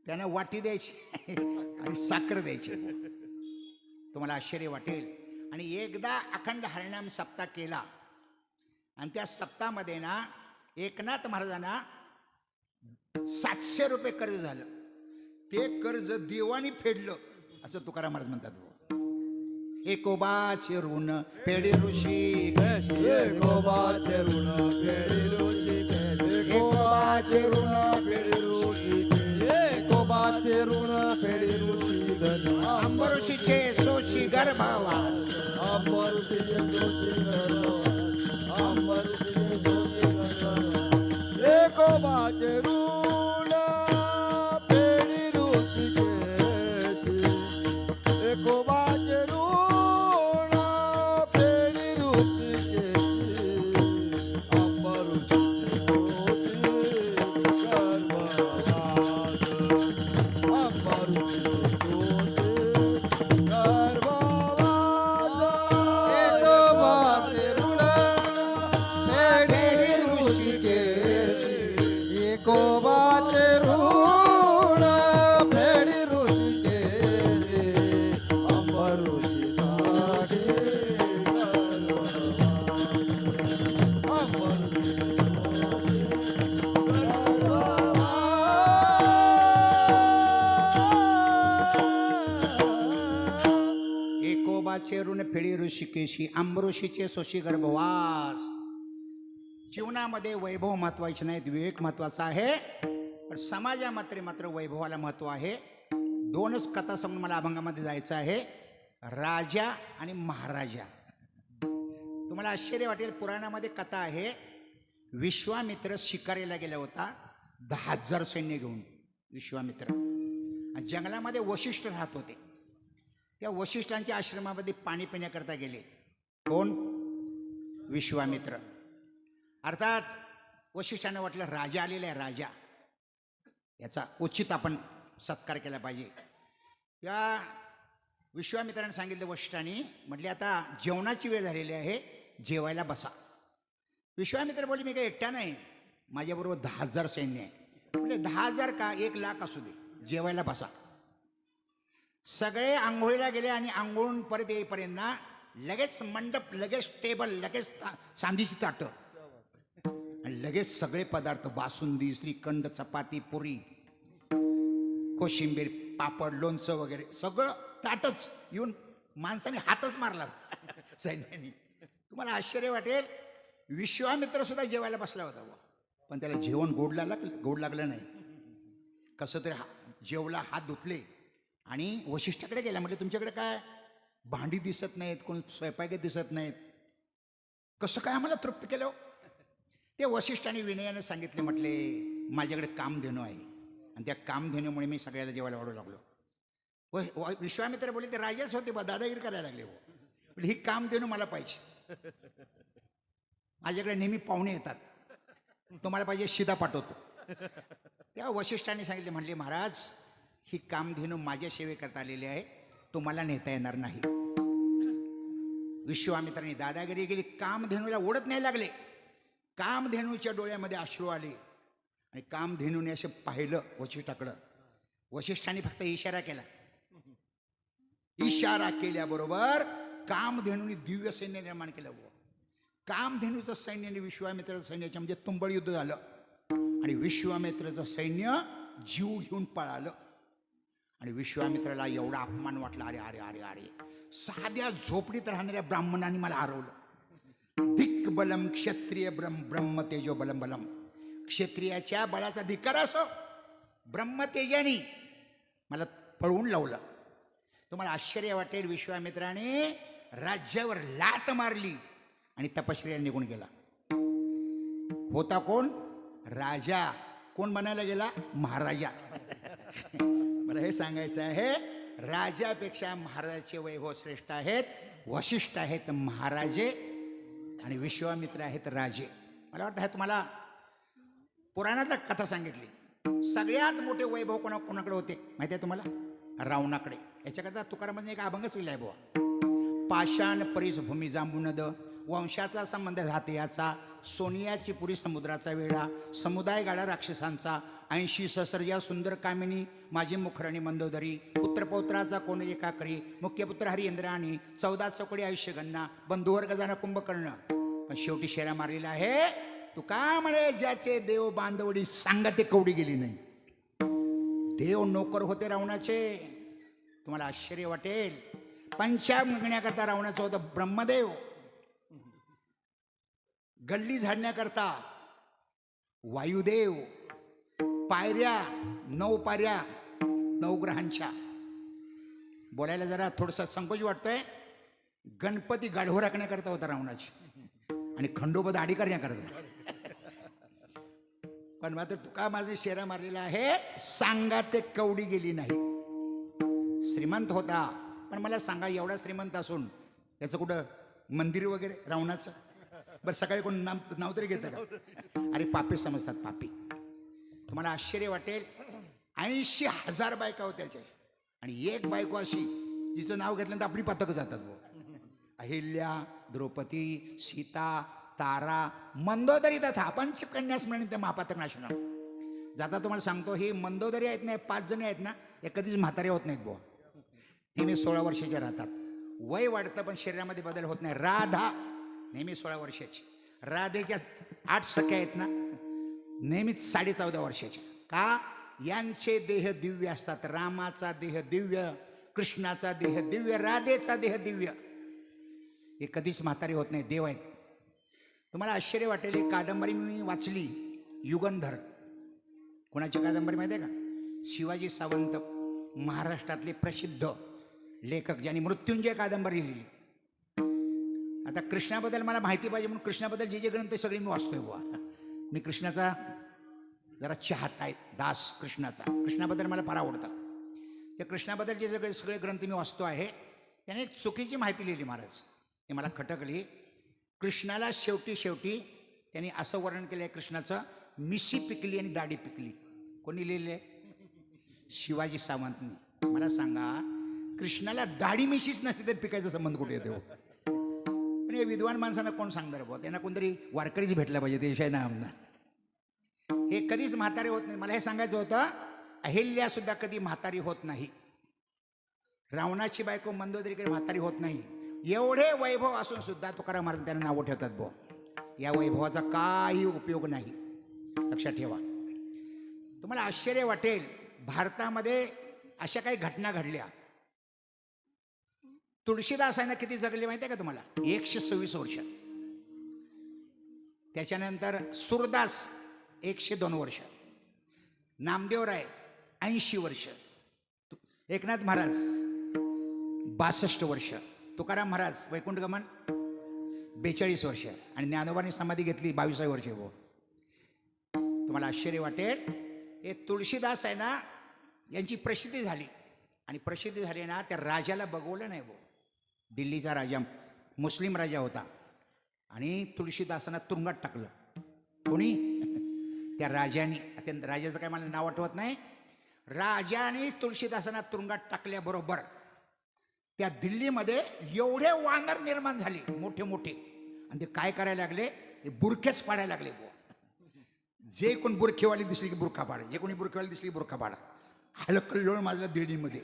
त्यांना वाटी द्यायची आणि साखर द्यायची. तुम्हाला आश्चर्य वाटेल. आणि एकदा अखंड हरिनाम सप्ताह केला आणि त्या सप्ताहामध्ये ना एकनाथ महाराजांना 700 रुपये कर्ज झालं. ते कर्ज देवानी फेडलं असं तुकाराम महाराज म्हणतात. एकोबाचे ऋण फेडे ऋषी, एकोबाचे ऋण फेडे ऋषी, एकोबाचे ऋण फेडे ऋषी, एकोबाचे ऋण फेडे ऋषी धन, अंबऋषीचे सोशी गर्भावास, अंबऋषीचे दोषी गर्भावास, अंबऋषीचे दोषी गर्भावास. एकोबाचे ऋण फेडे ऋषी केशी, एकोबाचे ऋण फेडे ऋषी केशी, अंबऋषीचे दोषी गर्भावास, अंबऋषीचे दोषी गर्भावास. एकोबाचे ऋण फेडे ऋषिकेशी, एकोबाचे ऋण फेडे ऋषिकेशी, अंबऋषीसाठी गर्भावास, एकोबाचे ऋण फेडी ऋषिकेशी, अंबऋषीचे सोशी गर्भवास. जीवनामध्ये वैभव महत्वाचे नाहीत, विवेक महत्वाचा आहे. पण समाजामध्ये मात्र वैभवाला महत्व आहे. 2च कथा सांगून मला अभंगामध्ये जायचं आहे, राजा आणि महाराजा. तुम्हाला आश्चर्य वाटेल, पुराणामध्ये कथा आहे, विश्वामित्र शिकारीला गेला होता 10,000 सैन्य घेऊन. विश्वामित्र आणि जंगलामध्ये वशिष्ठ राहत होते. त्या वशिष्ठांच्या आश्रमामध्ये पाणी पिण्याकरता गेले. कोण? विश्वामित्र. अर्थात वशिष्ठांना वाटलं राजा आलेला आहे, राजा. याचा उचित आपण सत्कार केला पाहिजे. या विश्वामित्राने सांगितलं वशिष्ठाने, म्हटले आता जेवणाची वेळ झालेली आहे, जेवायला बसा. विश्वामित्र बोलले मी काही एकटा नाही, माझ्याबरोबर 10,000 सैन्य आहे. म्हणजे 10,000 का 1,00,000 असू दे, जेवायला बसा. सगळे आंघोळीला गेले आणि आंघोळून परत येईपर्यंत ना लगेच मंडप, लगेच टेबल, लगेच चांदीची ताटं आणि लगेच सगळे पदार्थ, बासुंदी, श्रीखंड, चपाती, पुरी, कोशिंबीर, पापड, लोणचं वगैरे सगळं ताटच. येऊन माणसाने हातच मारला सैन्याने. तुम्हाला आश्चर्य वाटेल, विश्वामित्र सुद्धा जेवायला बसला होता बुवा. पण त्याला जेवण गोड लागलं नाही. कसं तरी जेवला, हात धुतले आणि वशिष्ठाकडे गेला. म्हटले तुमच्याकडे काय भांडी दिसत नाहीत, कोण स्वयंपाक दिसत नाहीत, कसं काय आम्हाला तृप्त केलं? ते वशिष्ठाने विनयाने सांगितले, म्हटले माझ्याकडे कामधेनू आहे आणि त्या कामधेनूमुळे मी सगळ्याला जेवायला वाढू लागलो. विश्वामित्र बोलले ते राजाच होते बा, दादागिरी करायला लागले. म्हणजे ही कामधेनू मला पाहिजे. माझ्याकडे नेहमी पाहुणे येतात, तुम्हाला पाहिजे शिदा पाठवतो. त्या वशिष्ठाने सांगितले, म्हणले महाराज ही कामधेनू माझ्या सेवेकरता आलेली आहे, तुम्हाला नेता येणार नाही. विश्वामित्राने दादागिरी केली, कामधेनूला ओढत नाही लागले. कामधेनूच्या डोळ्यामध्ये अश्रू आले आणि कामधेनूने असं पाहिलं वशिष्ठाकडं. वशिष्ठाने फक्त इशारा केला. इशारा केल्याबरोबर कामधेनूने दिव्य सैन्य निर्माण केलं. कामधेनूचं सैन्याने विश्वामित्राचं सैन्याच्या म्हणजे तुंबळ युद्ध झालं आणि विश्वामित्राचं सैन्य जीव घेऊन पळालं. आणि विश्वामित्राला एवढा अपमान वाटला, अरे अरे अरे अरे, साध्या झोपडीत राहणाऱ्या ब्राह्मणाने मला हरवलं. दिक्बलम क्षत्रिय ब्रह्म तेजो बलम बलम. क्षत्रियाच्या बळाचा धिक्कार असो, ब्रह्मतेजाने मला पळवून लावलं. तुम्हाला आश्चर्य वाटेल, विश्वामित्राने राज्यावर लात मारली आणि तपश्चर्या निघून गेला. होता कोण? राजा. कोण बनायला गेला? महाराजा. मला हे सांगायचं आहे, राजापेक्षा महाराजाचे वैभव श्रेष्ठ आहेत. वशिष्ठ आहेत महाराजे आणि विश्वामित्र आहेत राजे. मला वाटतं हे तुम्हाला पुराणात कथा सांगितली. सगळ्यात मोठे वैभव कोणाकडे होते माहिती आहे तुम्हाला? रावणाकडे. याच्याकरता तुकारामांनी एक अभंगच लिहिलाय बुवा. पाषाण परीस भूमी जांबुनद, वंशाचा संबंध धातयाचा, सोनियाची पुरी समुद्राचा वेळा, समुदाय गाडा राक्षसांचा, 80 सहस्रजा सुंदर कामिनी, माझी मुखरणी मंदोदरी, पुत्रपौत्राचा कोण एका करी, मुख्यपुत्र हरिंद्राणी, 14 चौकडी आयुष्य गणना, बंधुवर गजाना कुंभकर्ण. पण शेवटी शेरा मारलेला आहे. तू का म्हणे ज्याचे देव बांधवडी सांगा ते कवडी गेली नाही. देव नोकर होते रावणाचे. तुम्हाला आश्चर्य वाटेल, पंचांगण्याकरता रावणाचं होतं ब्रह्मदेव, गल्ली झाडण्याकरता वायुदेव, पायऱ्या 9 पायऱ्या 9 ग्रहांच्या. बोलायला जरा थोडंसं संकोच वाटतोय. गणपती गाढव राखण्याकरता होता रावणाची आणि खंडोबा दाढी करण्याकरता. पण मात्र तुका माझे शेरा मारलेला आहे, सांगा ते कवडी गेली नाही. श्रीमंत होता, पण मला सांगा एवढा श्रीमंत असून त्याचं कुठं मंदिर वगैरे रावणाचं? बरं सकाळी कोण नाव तरी घेतं का? अरे पापी समजतात, पापी. तुम्हाला आश्चर्य वाटेल, 80,000 बायका होत्या त्याच्या आणि एक बायको अशी जिचं नाव घेतल्यानंतर आपली पथक जातात. अहिल्या, द्रौपदी, सीता, तारा, मंदोदरी तथा पंचकन्यास म्हणून ते महापातक नाशना जाता. तुम्हाला सांगतो, हे मंदोदरी आहेत ना, 5 जणी आहेत ना, हे कधीच म्हातारे होत नाहीत बुवा. नेहमी 16 वर्षाच्या राहतात. वय वाढतं पण शरीरामध्ये बदल होत नाही. राधा नेहमी 16 वर्षाची. राधेच्या 8 सख्या आहेत ना, नेहमीच 14.5 वर्षाच्या. का? यांचे देह दिव्य असतात. रामाचा देह दिव्य, कृष्णाचा देह दिव्य, राधेचा देह दिव्य. हे कधीच म्हातारे होत नाही, देव आहेत. तुम्हाला आश्चर्य वाटेल, एक कादंबरी मी वाचली, युगंधर. कोणाची कादंबरी माहिती आहे का? शिवाजी सावंत, महाराष्ट्रातले प्रसिद्ध लेखक, ज्यांनी मृत्युंजय कादंबरी लिहिली. आता कृष्णाबद्दल मला माहिती पाहिजे म्हणून कृष्णाबद्दल जे ग्रंथ ते सगळे मी वाचतोय बुवा. मी कृष्णाचा जरा चाहता आहे, दास कृष्णाचा. कृष्णाबद्दल मला फार आवडतं. त्या कृष्णाबद्दल जे सगळे ग्रंथ मी वाचतो आहे, त्याने एक चुकीची माहिती लिहिली महाराज. ते मला खटकली. कृष्णाला शेवटी त्यांनी असं वर्णन केलं आहे कृष्णाचं, मिशी पिकली आणि दाढी पिकली. कोणी लिहिले? शिवाजी सावंतनी. मला सांगा, कृष्णाला दाढी मिशीच नसते तर पिकायचा संबंध कुठे येतो? पण हे विद्वान माणसांना कोण सांगणार बुवा? त्यांना कोणतरी वारकरीच भेटला पाहिजे ते विषय ना आमदार. हे कधीच म्हातारे होत नाही. मला हे सांगायचं होतं, अहिल्या सुद्धा कधी म्हातारी होत नाही. रावणाची बायको मंदोदरी कधी म्हातारी होत नाही. एवढे वैभव असून सुद्धा तुकाराम महाराज त्यांना नावं ठेवतात बुवा. या वैभवाचा काही उपयोग नाही. लक्षात ठेवा. तुम्हाला आश्चर्य वाटेल, भारतामध्ये अशा काही घटना घडल्या. तुळशीदासांना किती जगले माहिती आहे का तुम्हाला? 126 वर्ष. त्याच्यानंतर सूरदास 102 वर्ष, नामदेवराय 80 वर्ष, एकनाथ महाराज 62 वर्ष, तुकाराम महाराज वैकुंठगमन 42 वर्ष आणि ज्ञानोबांनी समाधी घेतली 22व्या वर्षी. हो, तुम्हाला आश्चर्य वाटेल, हे तुळशीदास आहे ना, यांची प्रसिद्धी झाली आणि प्रसिद्धी झाली ना, त्या राजाला बघवलं नाही. भाऊ, दिल्लीचा राजा मुस्लिम राजा होता आणि तुळशीदासांना तुरुंगात टाकलं. कोणी? त्या राजाने. त्या राजाचं काय मला नाव आठवत नाही. राजाने तुळशीदासांना तुरुंगात टाकल्याबरोबर त्या दिल्लीमध्ये एवढे वानर निर्माण झाले, मोठे मोठे. आणि ते काय करायला लागले? ते बुरखेच पाडायला लागले. जे कोण बुरखेवाली दिसली की बुरखा पाडा, जे कोणी बुरखेवाली दिसली की बुरखा पाडा. हलकल्लोळ माजला दिल्लीमध्ये.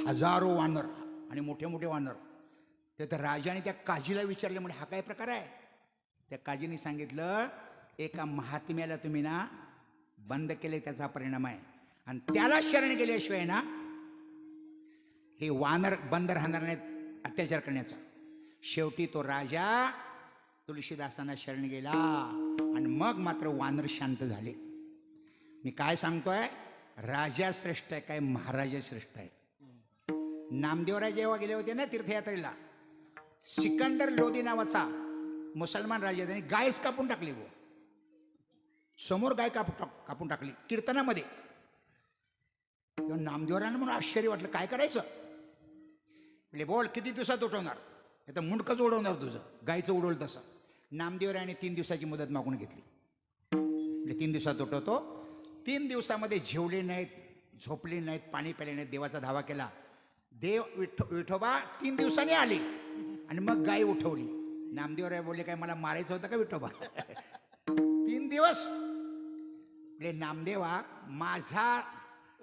हजारो वानर आणि मोठे मोठे वानर. तर राजाने त्या काजीला विचारले, म्हणजे हा काय प्रकार आहे? त्या काजीने सांगितलं, एका महात्म्याला तुम्ही ना बंद केले, त्याचा परिणाम आहे. आणि त्याला शरण गेल्याशिवाय ना हे वानर बंद राहणार नाहीत अत्याचार करण्याचा. शेवटी तो राजा तुळशीदासांना शरण गेला आणि मग मात्र वानर शांत झाले. मी काय सांगतोय, राजा श्रेष्ठ आहे काय महाराजा श्रेष्ठ आहे? नामदेवराय जेव्हा गेले होते ना तीर्थयात्रेला, सिकंदर लोधी नावाचा मुसलमान राजा, त्यांनी गायच कापून टाकली. वो समोर गाय कापून टाकली कीर्तनामध्ये. तेव्हा नामदेवरायांना म्हणून आश्चर्य वाटलं, काय करायचं? म्हणजे बोल, किती दिवसात उठवणार? तर मुंडकच उडवणार तुझं, गायचं उडवलं तसं. नामदेवरायाने 3 दिवसाची मुदत मागून घेतली. म्हणजे 3 दिवसात उठवतो. 3 दिवसामध्ये जेवले नाहीत, झोपले नाहीत, पाणी प्याले नाहीत, देवाचा धावा केला. देव विठोबा 3 दिवसांनी आले आणि मग गाय उठवली. नामदेवराय बोलले, काय मला मारायचं होतं का विठोबा? 3 दिवस. म्हणजे नामदेवा, माझा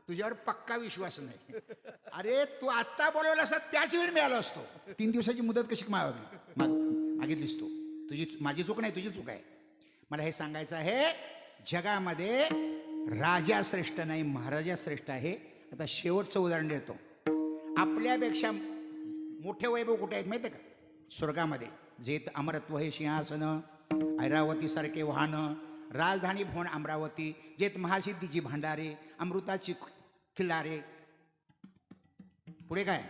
तुझ्यावर पक्का विश्वास नाही. अरे तू आत्ता बोलवला असता त्याच वेळी मी आलो असतो. 3 दिवसाची मुदत कशी मागितलीस तू? माझी चूक नाही, तुझी चूक आहे. मला हे सांगायचं आहे, जगामध्ये राजा श्रेष्ठ नाही, महाराजा श्रेष्ठ आहे. आता शेवटचं उदाहरण देतो. आपल्यापेक्षा मोठे वैभव कुठे आहेत माहिती आहे का? स्वर्गामध्ये. जेत अमरत्व हे सिंहासन, ऐरावतीसारखे वाहन, राजधानी भुवन अमरावती, जेत महासिद्धीची भांडारे, अमृताची खिल्लारे. पुढे काय?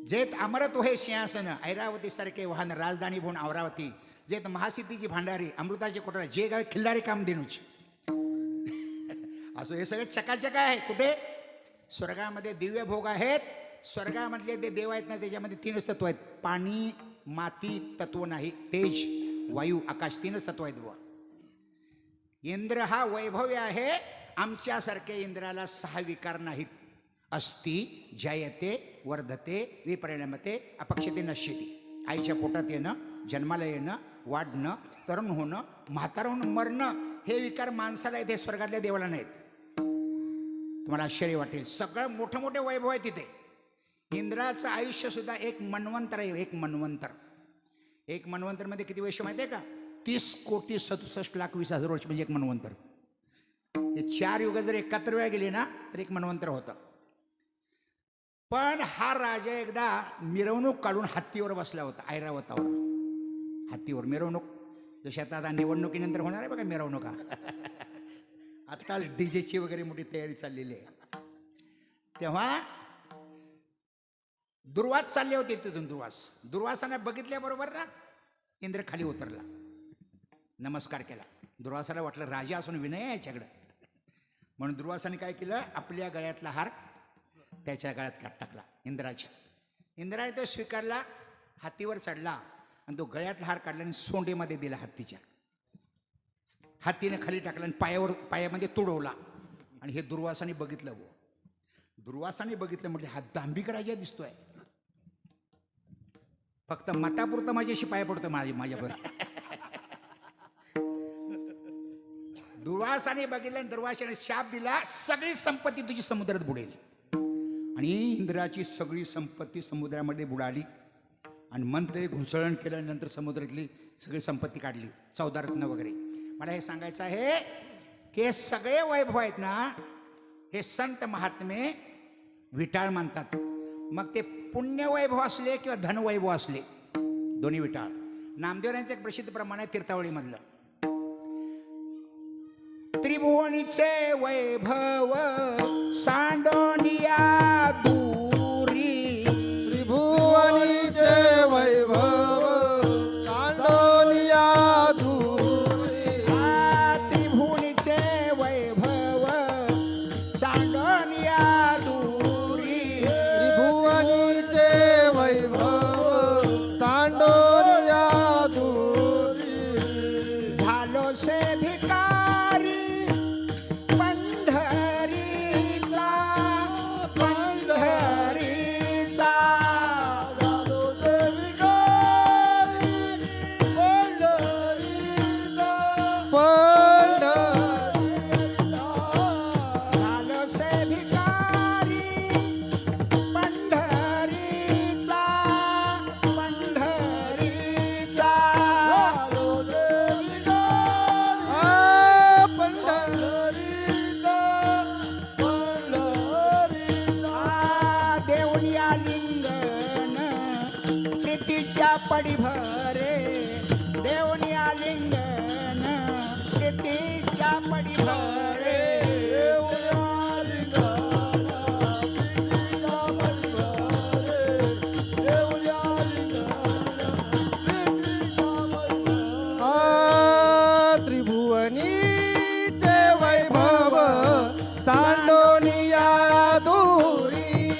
जेत अमरत्व हे सिंहासन, ऐरावतीसारखे वाहन, राजधानी भुवन अमरावती, जेत महासिद्धीची भांडारे, अमृताचे कोठारे, जे गावे खिल्लारे कामधेनूची. असं हे सगळे चकाचक आहे. कुठे? स्वर्गामध्ये दिव्य भोग आहेत. स्वर्गामधले ते देव आहेत ना, त्याच्यामध्ये 3च तत्व आहेत. पाणी, माती तत्व नाही, तेज, वायू, आकाश 3च तत्व आहेत बुवा. इंद्र हा वैभवी आहे. आमच्यासारखे इंद्राला 6 विकार नाहीत. अस्ति, जायते, वर्धते, विपरिणमते, अपक्षते, नश्यते. आईच्या पोटात येणं, जन्माला येणं, वाढणं, तरुण होणं, म्हातार होणं, मरणं, हे विकार माणसाला आहेत, हे स्वर्गातल्या देवाला नाहीत. तुम्हाला आश्चर्य वाटेल, सगळं मोठे मोठे वैभव आहे तिथे. इंद्राचं आयुष्य सुद्धा 1 मन्वंतर आहे. 1 मन्वंतर. 1 मन्वंतरमध्ये किती वर्ष माहिती आहे का? 30,67,20,00,000 वर्ष म्हणजे 1 मन्वंतर. हे 4 युग जर एकत्र वेळा गेले ना तर 1 मन्वंतर होतं. पण हा राजा एकदा मिरवणूक काढून हत्तीवर बसला होता, ऐरावतावर. हत्तीवर मिरवणूक, जशी आता निवडणुकीनंतर होणार आहे बघा मिरवणुका. आजकाल डीजेची वगैरे मोठी तयारी चाललेली आहे. तेव्हा दुर्वास चालले होते तिथून. दुर्वासाने बघितल्याबरोबर ना इंद्र खाली उतरला, नमस्कार केला. दुर्वासाला वाटलं राजा असून विनय आहे याच्याकडं, म्हणून दुर्वासाने काय केलं, आपल्या गळ्यातला हार त्याच्या गळ्यात टाकला इंद्राच्या. इंद्राने तो स्वीकारला, हातीवर चढला आणि तो गळ्यातला हार काढला आणि सोंडेमध्ये दिला हत्तीच्या. हातीने खाली टाकला आणि पायामध्ये तुडवला. आणि हे दुर्वासाने बघितलं. दुर्वासाने बघितलं, म्हटलं हा दांभिक राजा दिसतोय, फक्त मतापुरतं माझ्याशी पाया पडतो माझ्यावर. दुर्वासाने बघितलं आणि दुर्वासाने शाप दिला, सगळी संपत्ती तुझी समुद्रात बुडेल. आणि इंद्राची सगळी संपत्ती समुद्रामध्ये बुडाली. आणि मंत्री घुसळण केलं, नंतर समुद्रातली सगळी संपत्ती काढली, 14 रत्न वगैरे. मला हे सांगायचं आहे की हे सगळे वैभव आहेत ना, हे संत महात्मे विटाळ मानतात. मग ते पुण्य वैभव असले किंवा धनवैभव असले, दोन्ही विटाळ. नामदेवांचं एक प्रसिद्ध प्रमाण आहे तीर्थावळीमधलं. त्रिभुवनीचे वैभव सांडोनिया दूरी. त्रिभुवनीचे वैभव सांडोनिया दूरी. त्रिभुवनीचे वैभव सांडोनिया दूरी. त्रिभुवनीचे वैभव सांडोनिया दूरी. झालो से भिकारी पंढरीचा, पंढरीचा. झालो ते भिकारी पंढरीचा. झालो से भिकारी पंढरीचा, पंढरीचा. झालो ते भिकारी पंढरीचा. पंढरीचा. देऊनी आलिंगन प्रीतीच्या पडी भरे. देऊनी आलिंगन प्रीतीच्या पडी भरे. त्रिभुवनीचे वैभव सांडोनिया दूरी.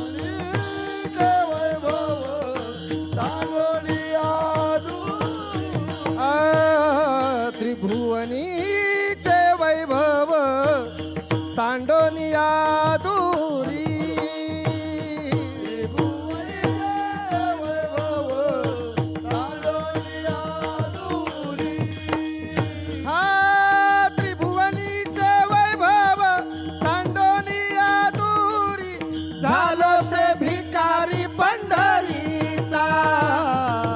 त्रिभुवनीचे वैभव सांडोनिया दूरी. हा त्रिभुवनीचे वैभव सांडोनिया दूरी. झालो से भिकारी पंढरीचा.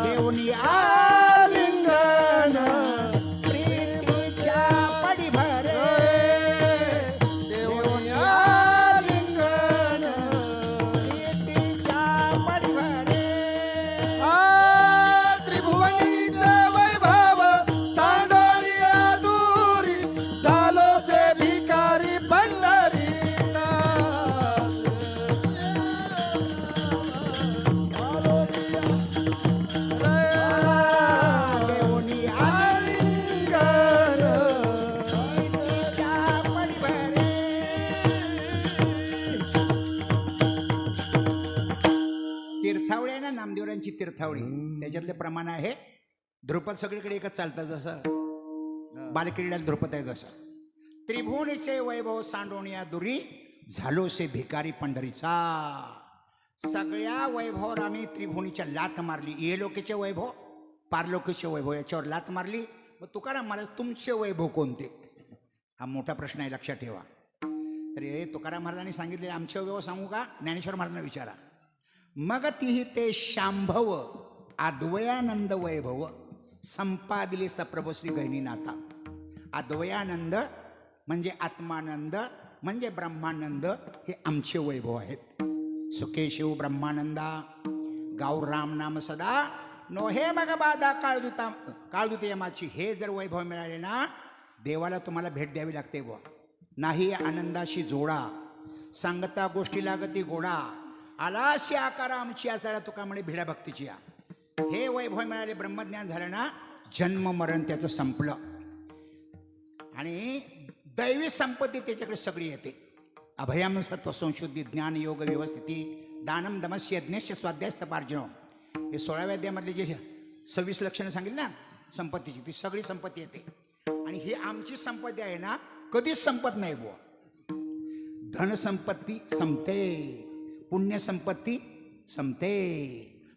देऊनी आलिंगन प्रीतीच्या पडी भरे. देऊनी आलिंगन प्रीतीच्या पडी भरे. त्रिभुवनीचे वैभव सांडोनिया दूरी. झालो से भिकारी पंढरीचा. देऊनी आलिंगन प्रीतीच्या पडी भरे. तीर्थावळी आहे ना, नामदेवरांची तीर्थावळी, त्याच्यातले प्रमाण आहे. ध्रुपद सगळीकडे एकच चालतं, जसं बालक्रीडेला ध्रुपद आहे तसं. त्रिभुवनीचे वैभव सांडोनिया दुरी. झालो से भिकारी पंढरीचा. सगळ्या वैभवावर आम्ही त्रिभुवनीच्या लात मारली. इहलोकीचे वैभव, पारलोकीचे वैभव, याच्यावर लात मारली. मग तुकाराम महाराज, तुमचे वैभव कोणते? हा मोठा प्रश्न आहे, लक्षात ठेवा. तर हे तुकाराम महाराजांनी सांगितले, आमचे वैभव सांगू का? ज्ञानेश्वर महाराजांना विचारा. मग तिही ते शांभव अद्वयानंद वैभव संपादिले सप्रभू श्री गहिनीनाथा. अद्वयानंद म्हणजे आत्मानंद, म्हणजे ब्रह्मानंद, हे आमचे वैभव आहेत. सुखे शिव ब्रह्मानंदा, गाऊ राम नाम सदा, नोहे मग बाधा काळदूत यमाची. हे जर वैभव मिळाले ना, देवाला तुम्हाला भेट द्यावी लागते. बुवा नाही आनंदाशी जोडा, सांगता गोष्टी लागती गोडा. आलाशी आकारा आमची आचारा, तुका म्हणे भिडा भक्तीची. हे वैभव मिळाले, ब्रह्मज्ञान झालं ना, जन्म मरण त्याचं संपलं. आणि दैवी संपत्ती त्याच्याकडे सगळी येते. अभयम सत्व संशुद्धी ज्ञान योग व्यवस्थिती दानम दमस्य यज्ञेश स्वाध्याय तपार्जन. हे 16व्या अध्यायामधले जे 26 लक्षणं सांगितली ना, संपत्तीची, ती सगळी संपत्ती येते. आणि ही आमची संपत्ती आहे ना, कधीच संपत नाही बुवा. धनसंपत्ती संपते, पुण्यसंपत्ती संपते.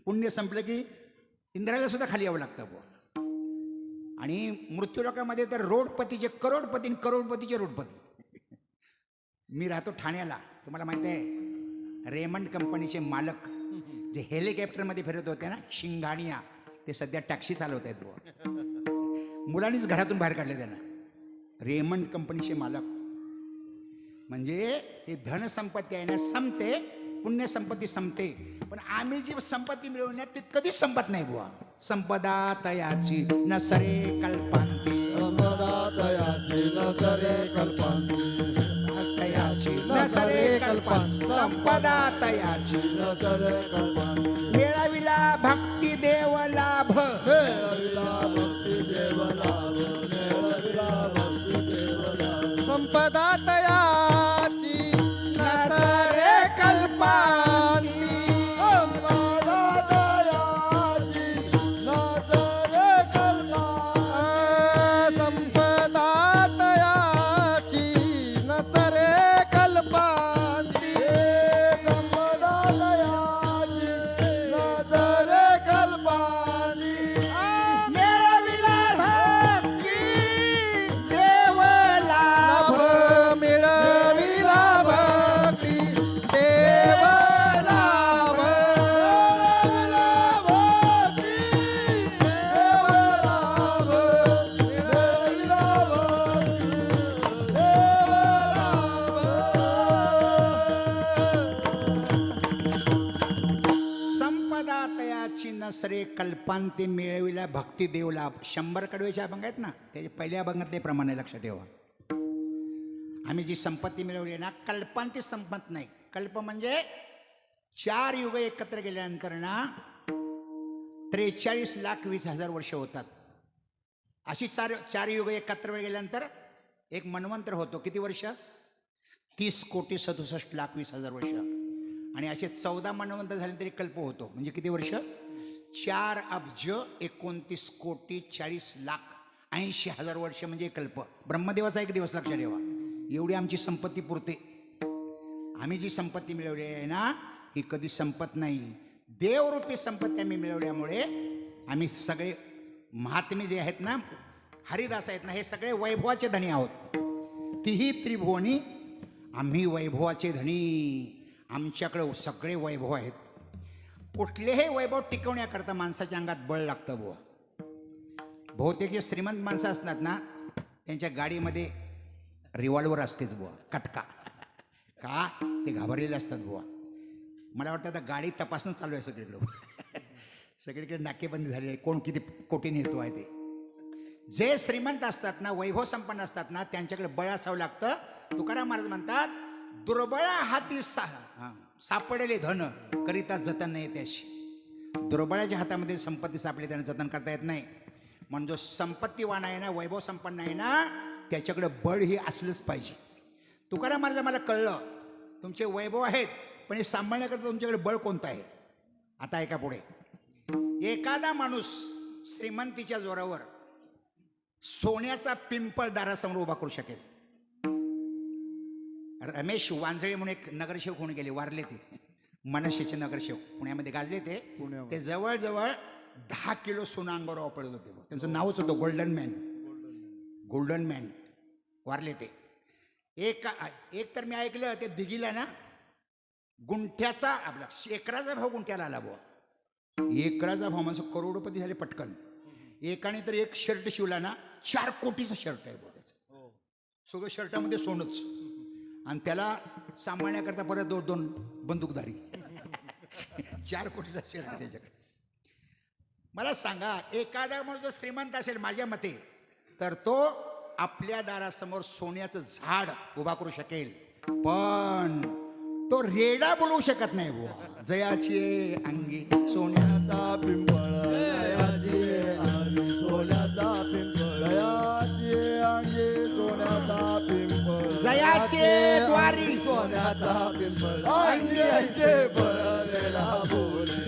पुण्य संपलं की इंद्राला सुद्धा खाली यावं लागतं बुवा. आणि मृत्यूलोकामध्ये तर रोडपतीचे करोडपती, करोडपतीचे रोडपती. मी राहतो ठाण्याला, तुम्हाला माहिती आहे रेमंड कंपनीचे मालक जे हेलिकॉप्टरमध्ये फिरत होते ना, शिंगाणिया, ते सध्या टॅक्सी चालवत आहेत बुवा. मुलांनीच घरातून बाहेर काढले त्यांना. रेमंड कंपनीचे मालक. म्हणजे हे धनसंपत्ती आहे ना, संपते, पुण्यसंपत्ती संपते. पण आम्ही जी संपत्ती मिळवण्यात ती कधीच संपत नाही बुवा. संपदा तयाची नसरे कल्पांती, संपदा तयाची नसरे कल्पांती, तयाची नसरे कल्पांती, संपदा तयाची नसरे कल्पांती. मिळविला भक्ती देव लाभ, मेळविला भक्ती देव लाभ, मेळविला भक्ती देव लाभ. संपदा तयाची नसरे कल्पांती, संपदा तयाची नसरे कल्पांती. संपदा तयाची नसरे कल्पांती. संपदा तयाची नसरे कल्पांती. मिळविला भक्ती देव लाभ, मिळविला भक्ती देव लाभ. मेळविला भक्ती देव लाभ, मेळविला भक्ती देव लाभ. संपदा तयाची नसरे कल्पांती, मिळविला भक्ती देव लाभ. 100 कडवेचे अभंग आहेत ना, त्याचे पहिल्या अभंगातले प्रमाण आहे, लक्षात ठेवा. आम्ही जी संपत्ती मिळवली आहे ना, कल्पांती संपत नाही. कल्प म्हणजे 4 युग एकत्र गेल्यानंतर ना 43,20,000 वर्ष होतात. अशी चार युग एकत्र गेल्यानंतर एक मन्वंतर होतो. किती वर्ष? 30,67,20,000 वर्ष. आणि असे 14 मन्वंतर झाले तरी कल्प होतो. म्हणजे किती वर्ष? 4,29,40,40,80,000 वर्ष म्हणजे कल्प. ब्रह्मदेवाचा एक दिवस, लक्षात ठेवा. एवढी आमची संपत्ती पुरते. आम्ही जी संपत्ती मिळवली आहे ना, ही कधी संपत नाही. देवरूपी संपत्ती आम्ही मिळवल्यामुळे आम्ही सगळे महात्मे जे आहेत ना, हरिदास आहेत ना, हे सगळे वैभवाचे धनी आहोत. तीही त्रिभुवनी आम्ही वैभवाचे धनी. आमच्याकडे सगळे वैभव आहेत. कुठलेही वैभव टिकवण्याकरता माणसाच्या अंगात बळ लागतं बुवा. बहुतेक जे श्रीमंत माणसं असतात ना, त्यांच्या गाडीमध्ये रिव्हॉल्वर असतेच बुवा, कटका. का? ते घाबरलेले असतात बुवा. मला वाटतं आता गाडी तपासणं चालू आहे सगळीकडे. सगळीकडे नाकेबंदी झाली आहे, कोण किती कोटीने येतो आहे ते. जे श्रीमंत असतात ना, वैभव संपन्न असतात ना, त्यांच्याकडे बळ असावं लागतं. तुकाराम महाराज म्हणतात, दुर्बळा हाती सापडले धन करिता जतन नाही त्याशी. दुर्बळाच्या हातामध्ये संपत्ती सापडली, त्याने जतन करता येत नाही. म्हणजे जो संपत्तीवान आहे ना, वैभव संपन्न आहे ना, त्याच्याकडे बळ ही असलंच पाहिजे. तुकाराम महाराज मला कळलं, तुमचे वैभव आहेत, पण हे सांभाळण्याकरता तुमच्याकडे बळ कोणतं आहे. आता ऐका पुढे. एखादा माणूस श्रीमंतीच्या जोरावर सोन्याचा पिंपळ दारासमोर उभा करू शकेल. रमेश वांजळे म्हणून एक नगरसेवक होऊन गेले, वारले ते. मनसेचे नगरसेवक पुण्यामध्ये गाजले ते. ते जवळजवळ 10 किलो सोनं अंगावर वापरत होते. त्यांचं नावच होतं गोल्डन मॅन. गोल्डन मॅन वारले ते. एक तर मी ऐकलं, ते दिघीला ना गुंठ्याचा, आपला एकराचा भाव गुंठ्याला आला बुवा. एकराचा भाव म्हणजे करोडपती झाले पटकन. एकाने तर एक शर्ट शिवला ना, 4 कोटीचा शर्ट आहे बुवा त्याचा. सगळं शर्टामध्ये सोनच. आणि त्याला सांभाळण्याकरता परत 2 बंदूकधारी. 4 कोटीचा शर्ट त्याच्याकडे. मला सांगा, एखादा माणूस जर श्रीमंत असेल माझ्या मते, तर तो आपल्या दारासमोर सोन्याचं झाड उभा करू शकेल, पण तो रेडा बोलवू शकत नाही बुवा. जयाची अंगी सोन्याचा पिंपळ जयाची अंगी सोन्याचा पिंपळ, जयाची अंगी सोन्याचा पिंपळ, जयाचे द्वारी सोन्याचा पिंपळ, अंगी ऐसे बळलेला बोले.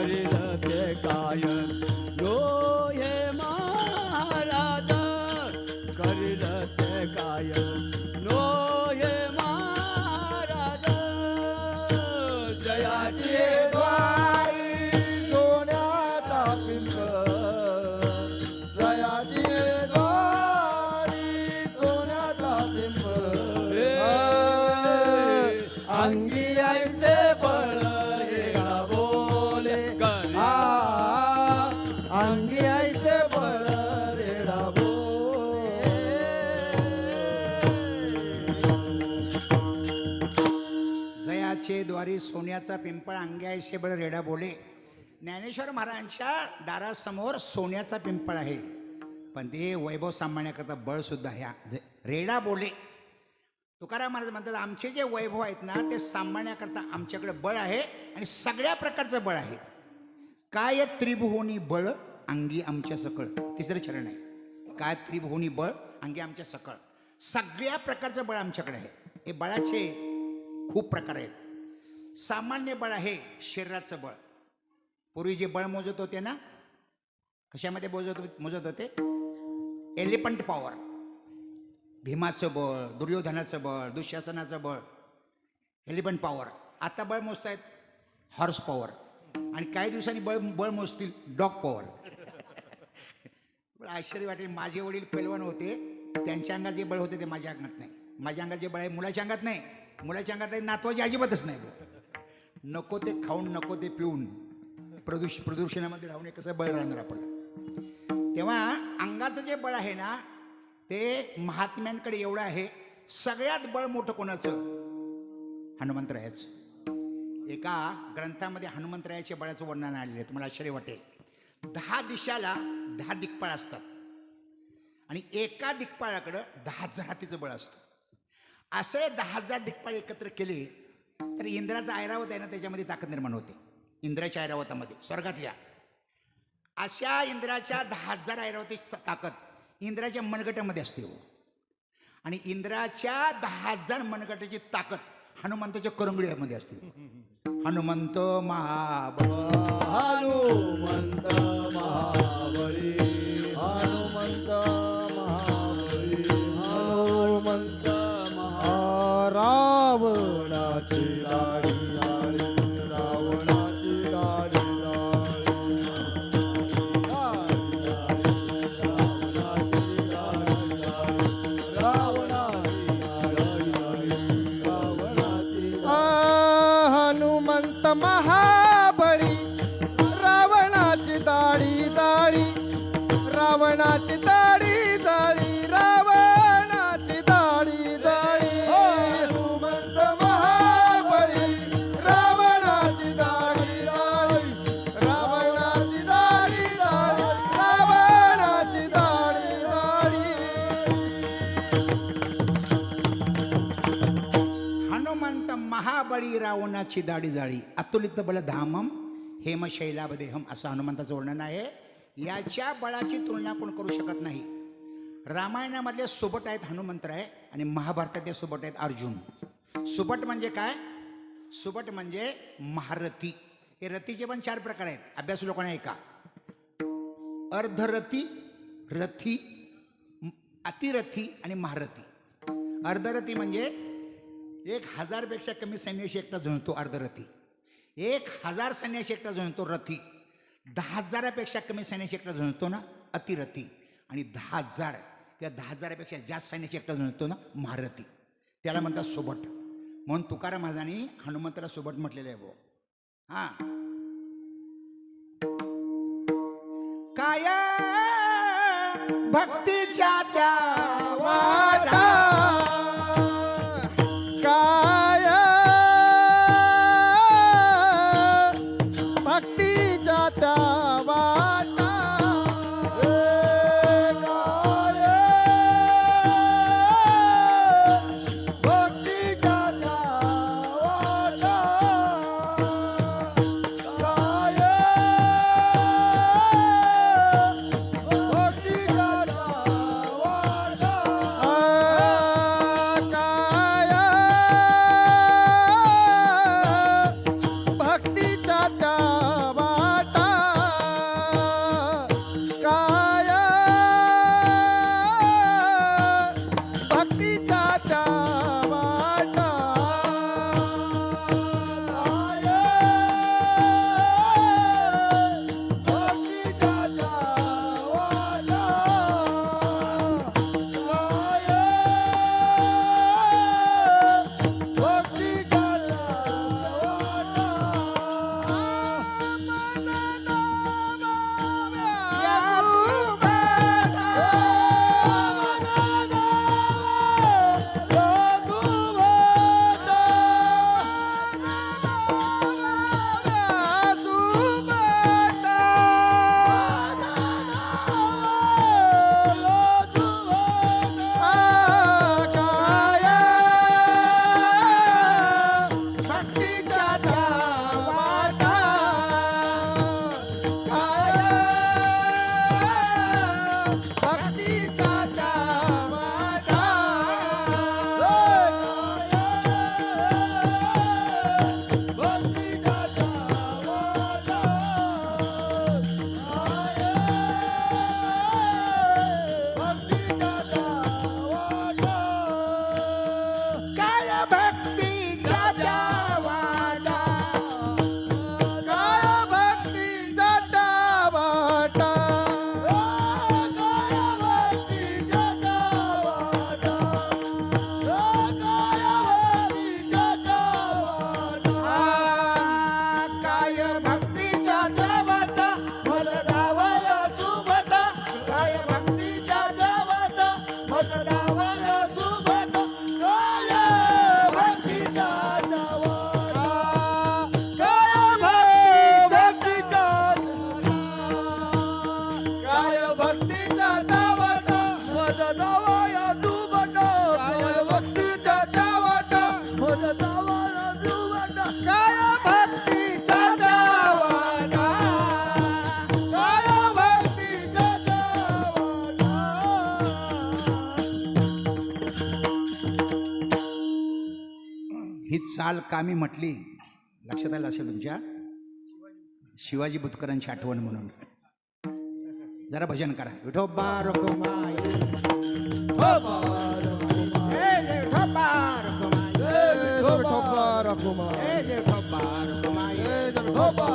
करील ते काय लोहे महाराज करील ते काय लोहे महाराज जयाची द्वारी सोन्याचा पिंपळ जयाची द्वारी सोन्याचा पिंपळ अंगी ऐसे बळ रेडा बोले अंगी ऐसे बळ रेडा बोले जयाचे द्वारी सोन्याचा पिंपळ अंग्याऐसे बळ रेडा बोले. ज्ञानेश्वर महाराजांच्या दारासमोर सोन्याचा पिंपळ आहे, पण ते वैभव सांभाळण्याकरता बळ सुद्धा आहे. रेडा बोले. तुकाराम महाराज म्हणतात आमचे जे वैभव आहेत ना ते सांभाळण्याकरता आमच्याकडे बळ आहे आणि सगळ्या प्रकारचं बळ आहे. काय त्रिभुवनी बळ अंगी आमच्या सकळ. तिसरं चरण आहे. काय त्रिभुवनी बळ अंगी आमच्या सकळ. सगळ्या प्रकारचं बळ आमच्याकडे आहे. हे बळाचे खूप प्रकार आहेत. सामान्य बळ आहे शरीराचं बळ. पूर्वी जे बळ मोजत होते ना कशामध्ये मोजत होते? Elephant power. भीमाचं बळ, दुर्योधनाचं बळ, दुःशासनाचं बळ, एलिफंट पॉवर. आता बळ मोजतायत हॉर्स पॉवर आणि काही दिवसांनी बळ मोजतील डॉग पॉवर. आश्चर्य वाटेल. माझे वडील पैलवान होते, त्यांच्या अंगात जे बळ होते ते माझ्या अंगात नाही. माझ्या अंगात जे बळ आहे मुलाच्या अंगात नाही. मुलाच्या अंगात आहे नातवाची अजिबातच नाही. नको ते खाऊन नको ते पिऊन प्रदूषणामध्ये राहून कसं बळ राहणार आपलं. तेव्हा अंगाचं जे बळ आहे ना ते महात्म्यांकडे एवढं आहे. सगळ्यात बळ मोठं कोणाचं? हनुमंतरायाचं. एका ग्रंथामध्ये हनुमंतरायाच्या बळाचं वर्णन आलेलं आहे. तुम्हाला आश्चर्य वाटेल. 10 दिशाला 10 दिक्पाळ असतात आणि एका दिक्पाळाकडं 10,000 हातीचं बळ असतं. असे 10,000 दिक्पाळ एकत्र केले तर इंद्राचा ऐरावत आहे ना त्याच्यामध्ये ताकद निर्माण होते. इंद्राच्या ऐरावतामध्ये स्वर्गातल्या अशा इंद्राच्या 10,000 ऐरावतीची ताकद इंद्राच्या मनगटामध्ये असते हो. आणि इंद्राच्या 10,000 मनगटाची ताकद हनुमंताच्या करंगळीमध्ये असते. हनुमंत महाबळ हनुमंत महाबळी हनुमंत महाबळी हनुमंत रावणाची दाढी दाढी रावणाची दाढी हनुमंत महाबळी रावणाची दाढी जाळी रावणाची दाढी जाळी रावणाची दाढी जाळी. हनुमंत महाबळी रावणाची दाढी जाळी रावणाची दाढी जाळी रावणाची दाढी जाळी. हनुमंत महाबळी रावणाची दाढी जाळी अतुलित बल धामम हेमशैलाभदेहम असं हनुमंताचं वर्णन आहे. याच्या बळाची तुलना कोण करू शकत नाही. रामायणामधले सुबट आहेत हनुमंतराय आणि महाभारतातले सुबट आहेत अर्जुन. सुबट म्हणजे काय? सुबट म्हणजे महारथी. हे रथीचे पण 4 प्रकार आहेत. अभ्यास लोकांना ऐका. अर्धरथी, रथी, अतिरथी आणि महारथी. अर्धरथी म्हणजे 1,000 पेक्षा कमी सैन्याशी एकटा झुंजतो अर्धरथी. 1,000 सैन्याशी एकटा झुंजतो रथी. 10,000 पेक्षा कमी सैन्याशी एकटा झुंजतो ना अतिरथी. आणि 10,000 किंवा 10,000 पेक्षा जास्त सैन्याशी एकटा झुंजतो ना महारथी. त्याला म्हणतात सुबट. म्हणून तुकाराम महाराजांनी हनुमंताला सुबट म्हटलेलं आहे भाऊ. हा काय भक्तीच्या त्या वाटा काय भक्तीच्या त्या वाटा भक्तीच्या त्या वाटा काय भक्तीच्या त्या वाटा काय भक्तीच्या त्या वाटा चाल कामी म्हटली, लक्षात आलं असेल तुमच्या, शिवाजी बुतकरांची आठवण म्हणून. जरा भजन करा. विठोबा रखुमाई, विठोबा रखुमाई, विठोबा रखुमाई, विठोबा रखुमाई, विठोबा विठोबा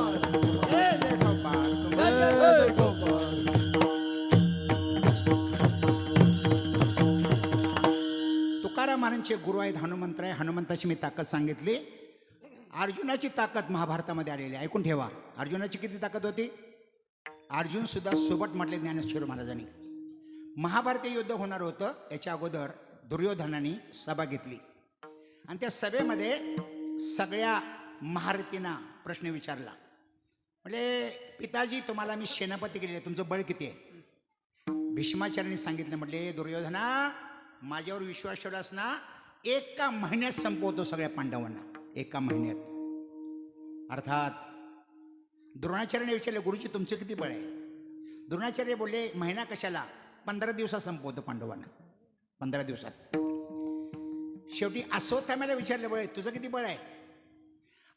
तुकाराम महाराजांचे गुरु आहेत हनुमंत आहे. हनुमंताची मी ताकद सांगितली. अर्जुनाची ताकद महाभारतामध्ये आलेली आहे. ऐकून ठेवा. अर्जुनाची किती ताकद होती? अर्जुन सुद्धा सोबत म्हटले ज्ञानेश्वर महाराजांनी. महाभारतीय युद्ध होणार होतं याच्या अगोदर दुर्योधनाने सभा घेतली आणि त्या सभेमध्ये सगळ्या महारथींना प्रश्न विचारला. म्हणजे पिताजी, तुम्हाला मी सेनापती केलेले, तुमचं बळ किती आहे? भीष्माचार्यांनी सांगितलं, म्हटले दुर्योधना, माझ्यावर विश्वास ठेवलास ना, एका महिन्यात संपवतो सगळ्या पांडवांना, एका महिन्यात. अर्थात द्रोणाचार्याने विचारले, गुरुजी तुमचं किती बळ आहे? द्रोणाचार्य बोलले, महिना कशाला, 15 दिवसात संपवतो पांडवांना, 15 दिवसात. शेवटी अश्वत्थाम्याला विचारले, बळ तुझं किती बळ आहे?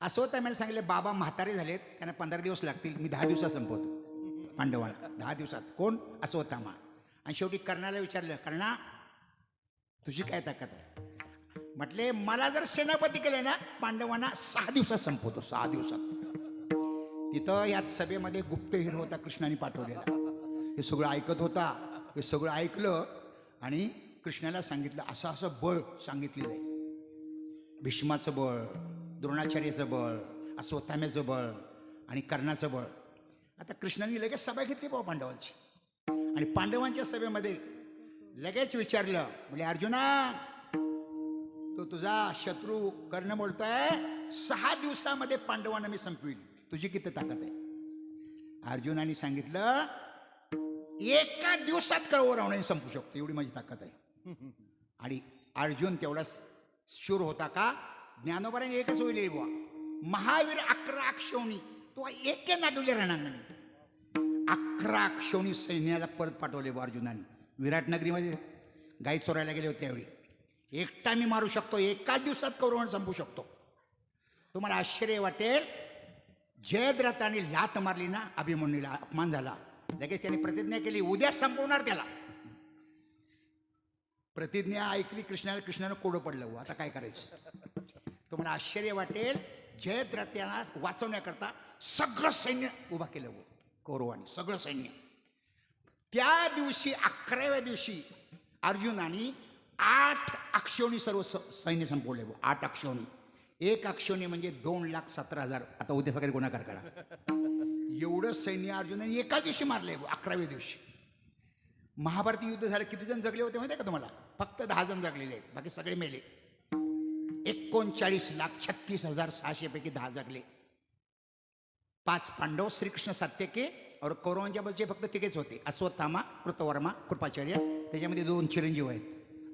अश्वत्थाम्याला सांगितले, बाबा म्हातारे झालेत, त्यांना 15 दिवस लागतील, मी 10 दिवसात संपवतो पांडवांना, 10 दिवसात. कोण? अश्वत्थामा. आणि शेवटी कर्णाला विचारलं, कर्णा तुझी काय ताकद आहे? म्हटले, मला जर सेनापती केलं ना, पांडवांना 6 दिवसात संपवतो, 6 दिवसात. तिथं यात सभेमध्ये गुप्तहेर होता कृष्णाने पाठवलेला. हे सगळं ऐकत होता. हे सगळं ऐकलं आणि कृष्णाला सांगितलं, असं असं बळ सांगितलेलं आहे. भीष्माचं बळ, द्रोणाचार्याचं बळ, अश्वत्थाम्याचं बळ आणि कर्णाचं बळ. आता कृष्णाने लगेच सभा घेतली भाऊ पांडवांची. आणि पांडवांच्या सभेमध्ये लगेच विचारलं, म्हणजे अर्जुना, तो तुझा शत्रू कर्ण बोलतोय 6 दिवसामध्ये पांडवांना मी संपवील, तुझी किती ताकद आहे? अर्जुनाने सांगितलं, एका दिवसात कळवर रावणाने संपू शकतो, एवढी माझी ताकद आहे. आणि अर्जुन तेवढा शूर होता का? ज्ञानोबाने एकच होईल बुवा, महावीर 11 अक्षौणी, तो एक नागवले राहणार नाही. 11 अक्षौणी सैन्याला परत पाठवले बुवा अर्जुनाने. विराटनगरीमध्ये गाई चोरायला गेले होते त्यावेळी. एकटा मी मारू शकतो, एकाच दिवसात कौरवांना संपू शकतो. तुम्हाला आश्चर्य वाटेल, जयद्रथाने लात मारली ना अभिमन्यूला, अपमान झाला. लगेच त्याने प्रतिज्ञा केली, उद्या संपवणार त्याला. प्रतिज्ञा ऐकली कृष्णाला, कृष्णानं कोडं पडलं. आता काय करायचं? तुम्हाला आश्चर्य वाटेल, जयद्रथाला वाचवण्याकरता सगळं सैन्य उभा केलं कौरवाने, सगळं सैन्य. त्या दिवशी 11व्या दिवशी अर्जुनाने 8 अक्षौणी सर्व सैन्य संपवले. 8 अक्षौणी. 1 अक्षौणी म्हणजे 2,17,000. आता उद्या सकाळी गुणाकार करा. एवढं सैन्य अर्जुनाने एका दिवशी मारले, 11व्या दिवशी. महाभारती युद्ध झालं, किती जण जगले होते माहिती आहे का तुम्हाला? फक्त 10 जण जगलेले आहेत, बाकी सगळे मेले. 39,36,600 पैकी 10 जगले. 5 पांडव, श्रीकृष्ण सात्यकी और कौरवांच्या बद्दल फक्त तिघेच होते, अश्वत्थामा, कृतवर्मा, कृपाचार्य. त्याच्यामध्ये 2 चिरंजीव आहेत,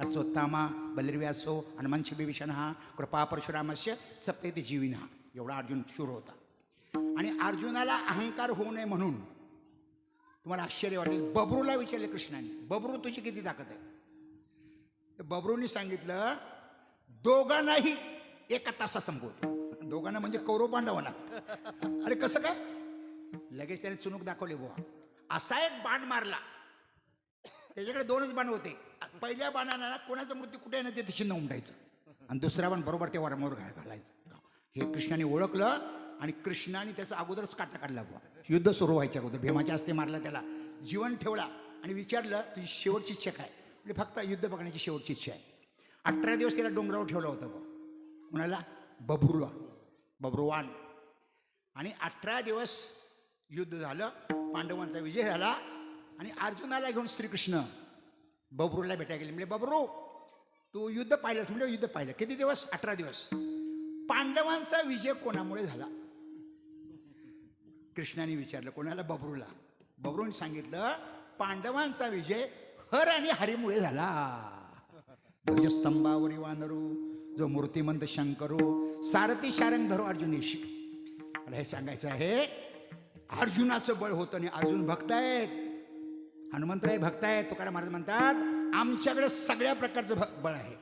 अश्वत्थामा, बलर्व्यासो, हनुमानशी विभीषण हा, कृपा परशुरामस्य सप्तेती जीविन हा. एवढा अर्जुन शूर होता. आणि अर्जुनाला अहंकार होऊ नये म्हणून तुम्हाला आश्चर्य वाटेल, बबरूला विचारले कृष्णाने, बबरू तुझी किती ताकद आहे? बबरूने सांगितलं, दोघांनाही 1 तासात संपवतो. दोघांना म्हणजे कौरव पांडवांना. अरे कसं काय? लगेच त्याने चुनूक दाखवले बुवा. असा एक बाण मारला, त्याच्याकडे 2च बाण होते. पहिल्या बाणाला कोणाचा मृत्यू कुठे आहे ना ते चिन्ह उमटायचं, आणि दुसरा बाण बरोबर ते वरमोर घालायचं. हे कृष्णाने ओळखलं आणि कृष्णाने त्याचा अगोदरच काटा काढला बुवा. युद्ध सुरू व्हायच्या अगोदर भीमाच्या हस्ते मारला, त्याला जीवन ठेवला आणि विचारलं, तुझी शेवटची इच्छा काय? म्हणजे फक्त युद्ध बघण्याची शेवटची इच्छा आहे. 18 दिवस त्याला डोंगरावर ठेवलं होतं बुवा. कुणाला? बबरूला, बब्रुवान. आणि 18 दिवस युद्ध झालं, पांडवांचा विजय झाला. आणि अर्जुनाला घेऊन श्रीकृष्ण बबरूला भेटायला गेले. म्हणजे बबरू, तू युद्ध पाहिलंस? म्हणजे युद्ध पाहिलं. किती दिवस? 18 दिवस. पांडवांचा विजय कोणामुळे झाला? कृष्णाने विचारलं. कोणाला? बबरूला. बबरूने सांगितलं, पांडवांचा विजय हर आणि हरीमुळे झाला. ध्वजस्तंभावरी वानरू, जो मूर्तिमंत शंकरू, सारथी शारंग धरो अर्जुनेशी. मला हे सांगायचं आहे, अर्जुनाचं बळ होतं आणि अर्जुन भक्त आहेत, हनुमंतराय भक्त आहेत. तुकाराम महाराज म्हणतात, आमच्याकडे सगळ्या प्रकारचं बळ आहे.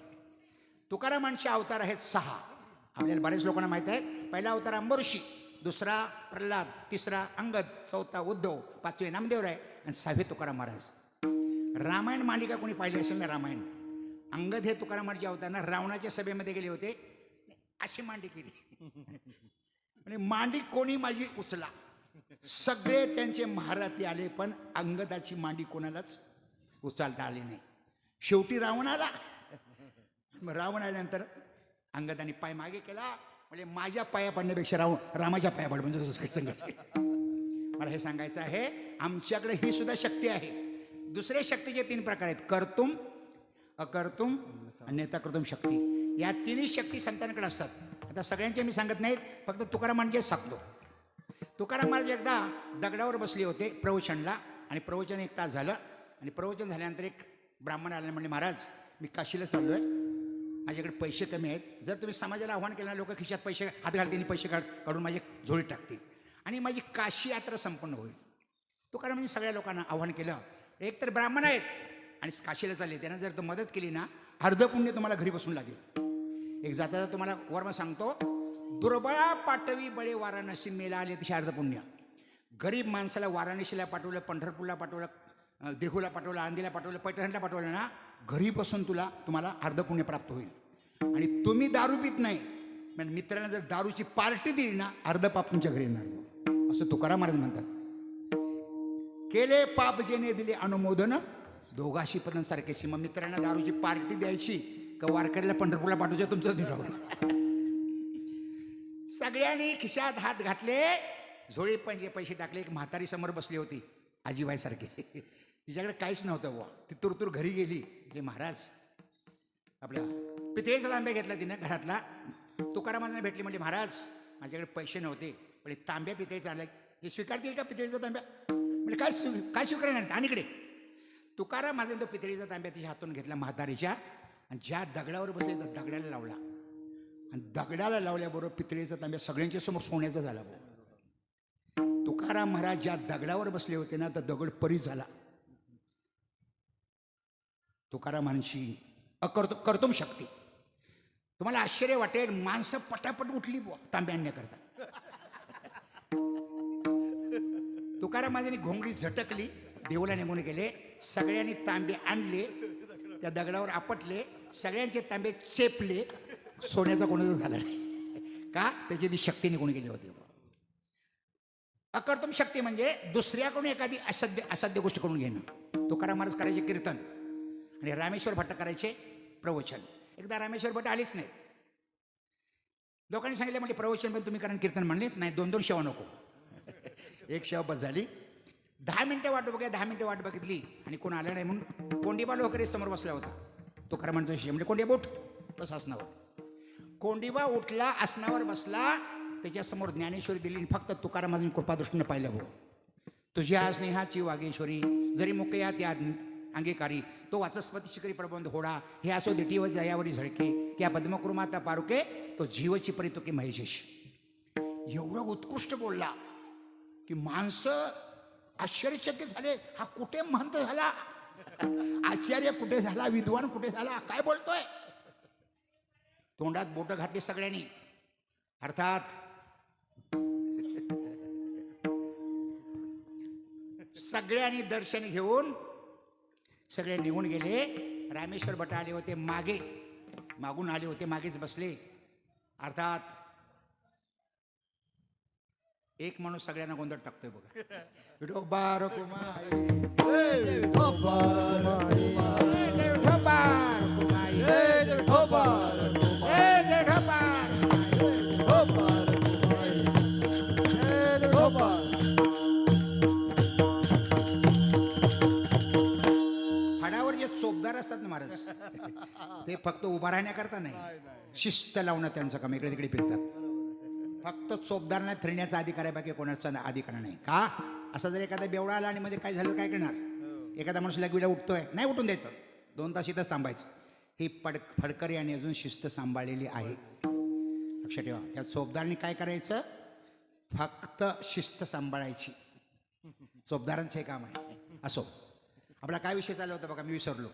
तुकारामांचे अवतार आहेत 6. आपल्याला बऱ्याच लोकांना माहीत आहे, पहिला अवतार अंबऋषी, दुसरा प्रल्हाद, तिसरा अंगद, चौथा उद्धव, पाचवे नामदेवराय आणि सहावे तुकाराम महाराज. रामायण मालिका कोणी पाहिली असेल ना, रामायण. अंगद हे तुकाराम महाराज अवतार ना रावणाच्या सभेमध्ये गेले होते, अशी मांडी केली आणि मांडी कोणी माझी उचला. सगळे त्यांचे महारथी आले, पण अंगदाची मांडी कोणालाच उचलता आली नाही. शेवटी रावण आला. मग रावण आल्यानंतर अंगदाने पाय मागे केला, म्हणजे माझ्या पाया पडण्यापेक्षा रामाच्या पाया पड, म्हणजे संघर्ष. मला हे सांगायचं आहे, आमच्याकडे ही सुद्धा शक्ती आहे. दुसरे शक्तीचे 3 प्रकार आहेत, कर्तुम, अकर्तुम आणि नेताकृतुम शक्ती. या तिन्ही शक्ती संतांकडे असतात. आता सगळ्यांचे मी सांगत नाहीत, फक्त तुकाराम महाराज सांगतो. तुकाराम महाराज एकदा दगडावर बसले होते प्रवचनला, आणि प्रवचन 1 तास झालं, आणि प्रवचन झाल्यानंतर एक ब्राह्मण आले, म्हणले महाराज मी काशीला चाललो आहे, माझ्याकडे पैसे कमी आहेत, जर तुम्ही समाजाला आव्हान केलं, लोक खिशात पैसे हात घालतील, पैसे काढून माझे झोळीत टाकतील आणि माझी काशी यात्रा संपन्न होईल. तुकाराम म्हणजे सगळ्या लोकांना आव्हान केलं. एक तर ब्राह्मण आहेत आणि काशीला चालले, त्यांना जर तो मदत केली ना, अर्ध पुण्य तुम्हाला घरी बसून लागेल. एक जाता तुम्हाला वर्म सांगतो, दुर्बळा पाठवी बळे वाराणसी, मेला आले तसे अर्ध पुण्य. गरीब माणसाला वाराणसीला पाठवलं, पंढरपूरला पाठवलं, देहूला पाठवलं, आंदीला पाठवलं, पैठणला पाठवलं ना, घरी बसून तुम्हाला अर्ध पुण्य प्राप्त होईल. आणि तुम्ही दारू पित नाही, म्हणजे मित्रांना जर दारूची पार्टी दिली ना, अर्ध पाप तुमच्या घरी येणार, असं तुकाराम महाराज म्हणतात. केले पाप जेने दिले अनुमोदन, दोघाशी पण सारख्याशी. मग मित्रांना दारूची पार्टी द्यायची का वारकऱ्याला पंढरपूरला पाठवायचं, तुमचं निरावं. सगळ्यांनी खिशात हात घातले, झोळी पैसे टाकले. एक म्हातारी समोर बसली होती, आजीबाई सारखी, तिच्याकडे काहीच नव्हतं बुवा. ती तुरतुर घरी गेली. महाराज आपल्या पितळेचा तांब्या घेतला तिनं घरातला, तुकारामांना भेटली, म्हणजे महाराज माझ्याकडे पैसे नव्हते, पण तांब्या पितळेचा आला, हे स्वीकारतील का पितळेचा तांब्या? म्हणजे काय स्वीकारणार आणि इकडे तुकाराम माझा तो पितळेचा तांब्या तिच्या हातून घेतला म्हातारीच्या, आणि ज्या दगडावर बसले त्या दगडाला लावला, आणि दगडाला लावल्याबरोबर पितळेचा तांब्या सगळ्यांच्या समोर सोन्याचा झाला. तुकाराम महाराज ज्या दगडावर बसले होते ना, तर दगड परी झाला. तुकारामांची कर्तुम शक्ती. तुम्हाला आश्चर्य वाटेल, माणसं पटापट उठली तांब्या आणण्याकरता. तुकाराम महाराजांनी घोंगडी झटकली, देऊला निघून गेले. सगळ्यांनी तांबे आणले, त्या दगडावर आपटले, सगळ्यांचे तांबे चेपले, सोन्याचा कोणाचा झाला नाही. का? त्याची ती शक्ती निघून गेली होती. अकर्तुम शक्ती म्हणजे दुसऱ्याकडून एखादी असाध्य गोष्ट करून घेणं. तुकाराम महाराज करायचे कीर्तन, आणि रामेश्वर भट्ट करायचे प्रवचन. एकदा रामेश्वर भट्ट आलीच नाही. लोकांनी सांगितलं, म्हणजे प्रवचन पण तुम्ही कारण कीर्तन म्हणले नाही, 2-2 शेवा नको. एक शेवा बस झाली. 10 मिनिटं वाट बघा, 10 मिनिटं वाट बघितली, आणि कोण आलं नाही म्हणून कोंडीबा लोकरी समोर बसला होता. तुकारामांचा शिष्य, म्हणजे कोंडीबा उठ बस आसनावर. कोंडीबा उठला, आसनावर बसला, त्याच्यासमोर ज्ञानेश्वरी दिली, आणि फक्त तुकारामांनी कृपादृष्टीनं पाहिलं, भाऊ तुझ्या स्नेहाची वागेश्वरी, जरी मुकया त्या अंगीकारी, तो वाचस्पती शिखरी प्रबंध होडा, हे असो दिटीव जयावरी झळके, की पद्मकृमाता पारुके, तो जीवची परितुकी महेशेश. एवढं उत्कृष्ट बोलला की माणसं आश्चर्यचकित झाले. हा कुठे महंत झाला, आचार्य कुठे झाला, विद्वान कुठे झाला, काय बोलतोय. तोंडात बोटं घातली सगळ्यांनी. अर्थात सगळ्यांनी दर्शन घेऊन सगळे निघून गेले. रामेश्वर भट आले होते मागे, मागून आले होते, मागेच बसले. अर्थात एक माणूस सगळ्यांना गोंधळ टाकतोय बघा. विठोबा रखुमाई, जय विठोबा रखुमाई, जय विठोबा रखुमाई, जय विठोबा रखुमाई, जय विठोबा विठोबा रखुमाई, जय विठोबा. फडावर जे चोपदार असतात ना महाराज, ते फक्त उभा राहण्याकरता नाही, शिस्त लावणं त्यांचं काम. इकडे तिकडे फिरतात. फक्त चोपदारांना फिरण्याचा अधिकार आहे, बाकी कोणाचा अधिकार नाही. का? असा जर एखादा बेवडा आला आणि मध्ये काय झालं काय करणार? एखादा माणूस लगवीला उठतोय, नाही उठून द्यायचं, 2 तास इथंच थांबायचं. ही फडकरी आणि अजून शिस्त सांभाळलेली आहे, लक्षात ठेवा. त्या चोपदारांनी काय करायचं? फक्त शिस्त सांभाळायची. चोपदारांचं हे काम आहे. असो, आपला काय विषय चालू होता बघा, मी विसरलो.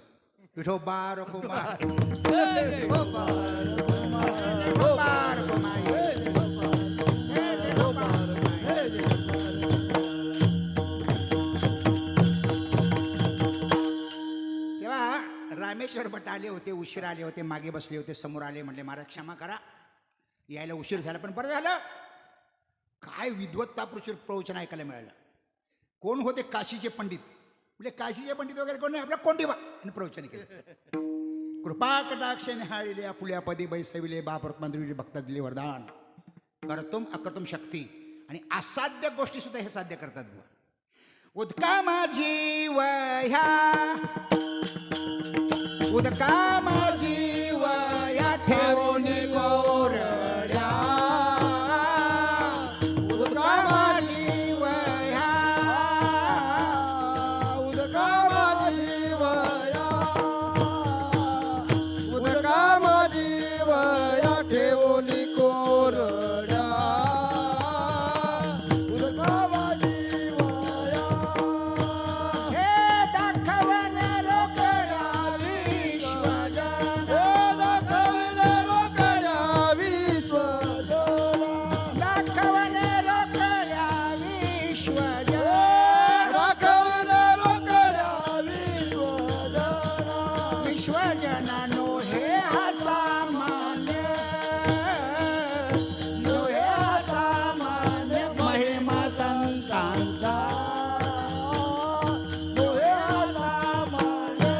विठोबा रखुमा विठोबा रखुमा विठोबा रखुमा तेव्हा रामेश्वर भट आले होते, उशीर आले होते, मागे बसले होते, समोर आले, म्हणले महाराज क्षमा करा, यायला उशीर झाला, पण बरं झालं. काय विद्वत्ता प्रवचन ऐकायला मिळालं. कोण होते? काशीचे पंडित. म्हणजे काशीचे पंडित वगैरे कोण नाही, आपला कोंडीबा आणि प्रवचन केलं. कृपा कटाक्ष निहाळिले आपुल्या पदी बैसविले बाप रुक्मांद्री भक्त दिले वरदान. करतुम अकर्तुम शक्ती आणि असाध्य गोष्टी सुद्धा हे साध्य करतात. उदका माझी वया उदका माझी वया ठेवून गोरड्या उदका माझी वया उदका माझी वया उदका माझी वया ठेवली कोरड्या उदका माझी वया हे दाखवण रोकड्या विश्वजन दाखविले रोकड्या विश्वजन दाखवण रोकड्या विश्वजन दाखविले रोकड्या विश्वजन विश्वजनानो हे हा सामान्य नो हे हा सामान्य महिमा संतांचा नोहे हातामाने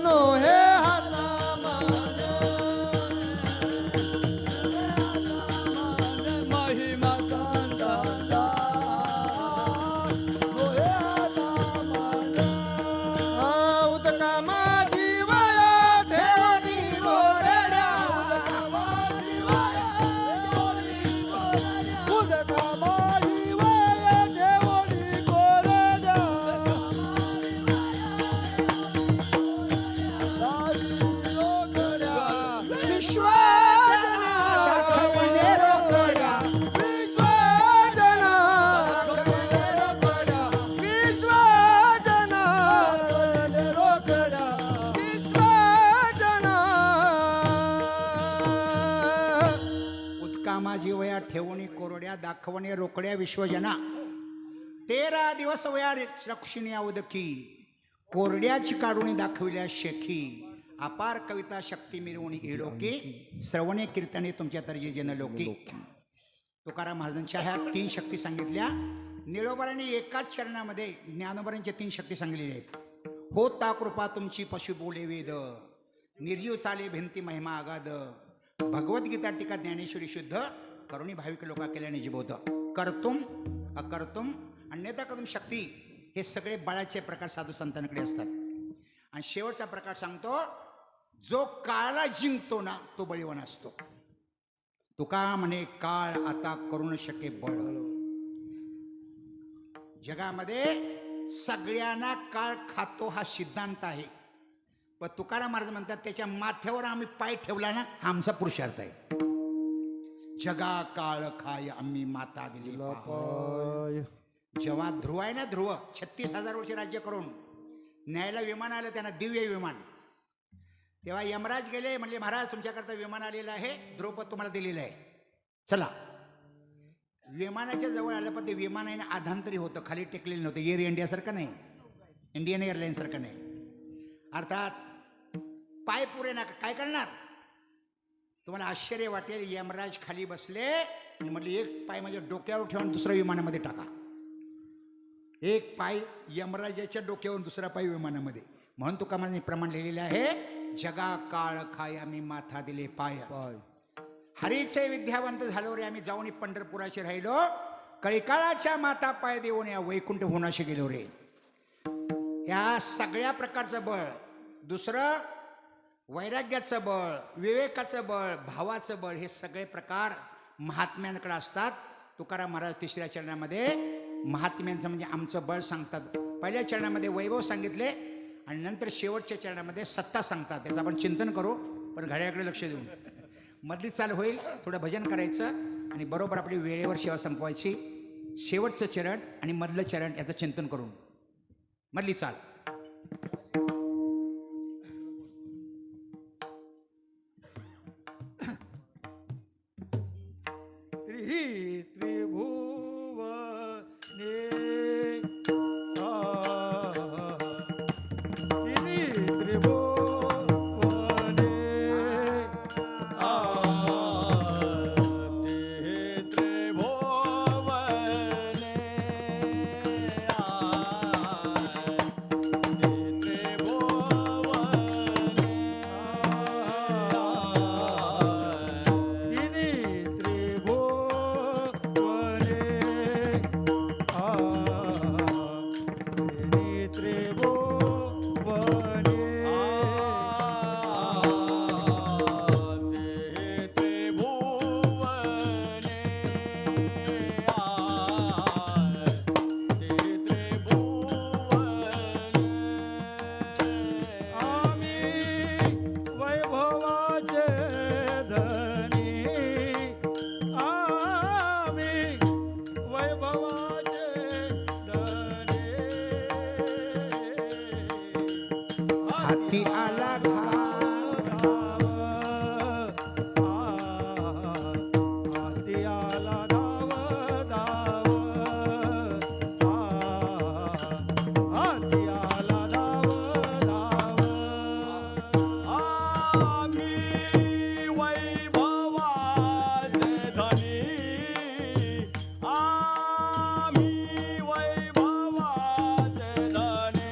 नोहे हातामाने महिमा संतांचा नोहे हातामाने उदका माझी वया ठेवली गोरड्या उदका माझी वया ठेवली गोरड्या उदका माझी वया ठेवली गोरड्या विश्वजना दाखवण रोकड्या विश्वजना रोकड्या विश्वजना रोकड्या विश्वजना उत्कामा जीवया ठेवणी कोरड्या दाखवणे रोकड्या विश्वजना 13 दिवस वया रक्षिण्या उदकी कोरड्याची काढून दाखविल्या शेखी अपार कविता शक्ती मिरवणी इलोकी श्रवणे कीर्तने तुमच्या तर्जे जनलोकी. तुकाराम महाराजांच्या ह्या 3 शक्ती सांगितल्या. निळोबारांनी एकाच चरणामध्ये ज्ञानोबारांच्या 3 शक्ती सांगितलेल्या आहेत. होता कृपा तुमची पशु बोले वेद निर्जीव चाले भिंती महिमा आगाद भगवद्गीता टीका ज्ञानेश्वरी शुद्ध करुणी भाविक लोका केल्याने जिबोध कर्तुम अकर्तुम अन्यथा कर्तुम शक्ती हे सगळे बळाचे प्रकार साधू संतांकडे असतात. आणि शेवटचा प्रकार सांगतो, जो काळाला जिंकतो ना तो बळीवान असतो. तुका म्हणे काळ आता करू न शके बळ. जगामध्ये सगळ्यांना काळ खातो हा सिद्धांत आहे, पण तुकाराम महाराज म्हणतात त्याच्या माथ्यावर आम्ही पाय ठेवला ना हा आमचा पुरुषार्थ आहे. जगा काळ खाय आम्ही माता दिली पाय. जेव्हा ध्रुव आहे ना, ध्रुव 36,000 वर्ष राज्य करून न्यायला विमान आलं त्यांना, दिव्य विमान. तेव्हा यमराज गेले, म्हणले महाराज तुमच्याकरता विमान आलेलं आहे, ध्रुवपद तुम्हाला दिलेलं आहे, चला. विमानाच्या जवळ आलं, पण ते विमान आहे ना आधांतरी होतं, खाली टेकलेलं नव्हतं. एअर इंडियासारखं नाही, इंडियन एअरलाईन्ससारखं नाही. अर्थात पाय पुरे ना, काय करणार. तुम्हाला आश्चर्य वाटेल, यमराज खाली बसले आणि म्हटले एक पाय माझ्या डोक्यावर ठेवून दुसऱ्या विमानामध्ये टाका. एक पाय यमराजाच्या डोक्यावरून दुसरा पाय विमानामध्ये. म्हणून तुका माझे प्रमाण लिहिलेले आहे, जगा काळ खाय आम्ही माथा दिले पाय. हरीचे विद्यावंत झालो रे आम्ही, जाऊन पंढरपुराशी राहिलो, कळीकाळाच्या माता पाय देऊन या वैकुंठ होण्याशी गेलो रे. या सगळ्या प्रकारचं बळ, दुसरं वैराग्याचं बळ, विवेकाचं बळ, भावाचं बळ, हे सगळे प्रकार महात्म्यांकडे असतात. तुकाराम महाराज 3ऱ्या चरणामध्ये महात्म्यांचं म्हणजे आमचं बळ सांगतात. पहिल्या चरणामध्ये वैभव सांगितले आणि नंतर शेवटच्या चरणामध्ये सत्ता सांगतात. त्याचं आपण चिंतन करू, पण घड्याळाकडे लक्ष देऊन. मधली चाल होईल, थोडं भजन करायचं आणि बरोबर आपली वेळेवर सेवा संपवायची. शेवटचं चरण आणि मधलं चरण याचं चिंतन करून मधली चाल. हाती आला घाव. हाती आला धाव धाव हाती आला धाव धाव आम्ही वैभवाचे धनी आम्ही वैभवाचे धनी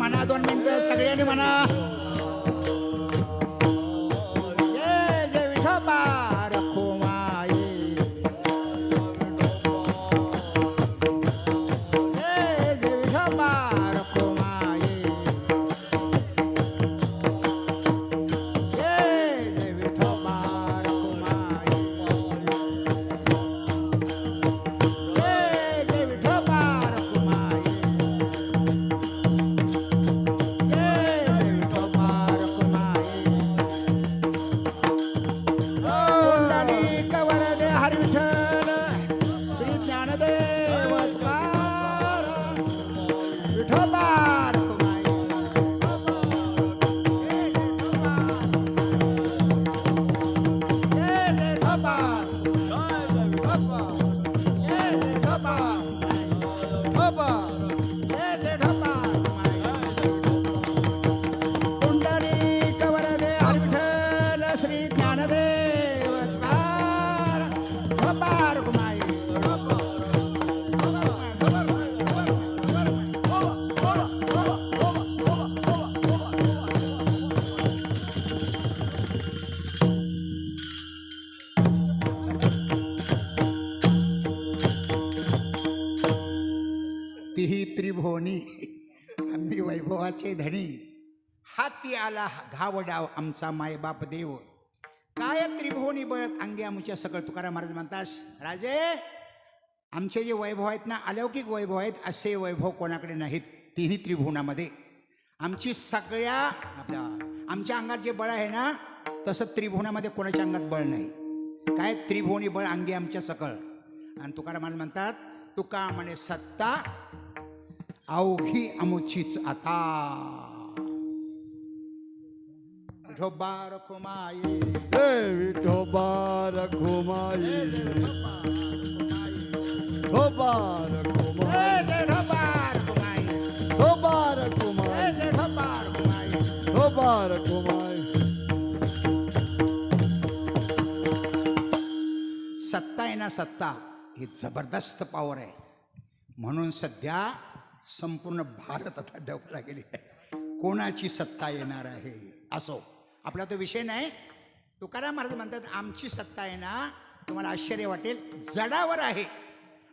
म्हणा 2 मिनिटं सगळ्यांनी म्हणा. जय जय विठोबा रखुमाई. जय जय विठोबा रखुमाई. जय जय विठोबा रखुमाई. जय जय विठोबा रखुमाई. पुंडलिक वरदे हरी विठ्ठल श्री ज्ञानदेव तुकाराम विठोबा रखुमाई. जय जय विठोबा. जय जय विठोबा. जय जय विठोबा रखुमाई. पुंडलिक वरदे हरी विठ्ठल श्री ज्ञानदेव तुकाराम विठोबा रखुमाई. तिही त्रिभुवनी आम्ही वैभवाचे धनी. हाती आला घावडाव आमचा मायबाप देव. काय त्रिभुवनी बळत अंगे आमच्या सकळ. तुकाराम महाराज म्हणतास राजे आमचे जे वैभव आहेत ना अलौकिक वैभव आहेत असे वैभव कोणाकडे नाहीत तिन्ही त्रिभुवनामध्ये. आमची सगळ्या आमच्या अंगात जे बळ आहे ना तसं त्रिभुवनामध्ये कोणाच्या अंगात बळ नाही. काय त्रिभुवनी बळ अंगे आमच्या सकळ. आणि तुकाराम महाराज म्हणतात तुका म्हणे सत्ता अवघी अमुचीच आता. विठोबा रखुमाई. जय विठोबा रखुमाई. विठोबा रखुमाई. जय जय विठोबा रखुमाई. विठोबा रखुमाई. जय जय विठोबा रखुमाई. विठोबा रखुमाई. सत्ता आहे ना सत्ता ही जबरदस्त पॉवर आहे. म्हणून सध्या संपूर्ण भारत आता डबला गेली आहे. कोणाची सत्ता येणार आहे असो आपला तो विषय नाही. तुकाराम महाराज म्हणतात आमची सत्ता आहे ना तुम्हाला आश्चर्य वाटेल जडावर आहे.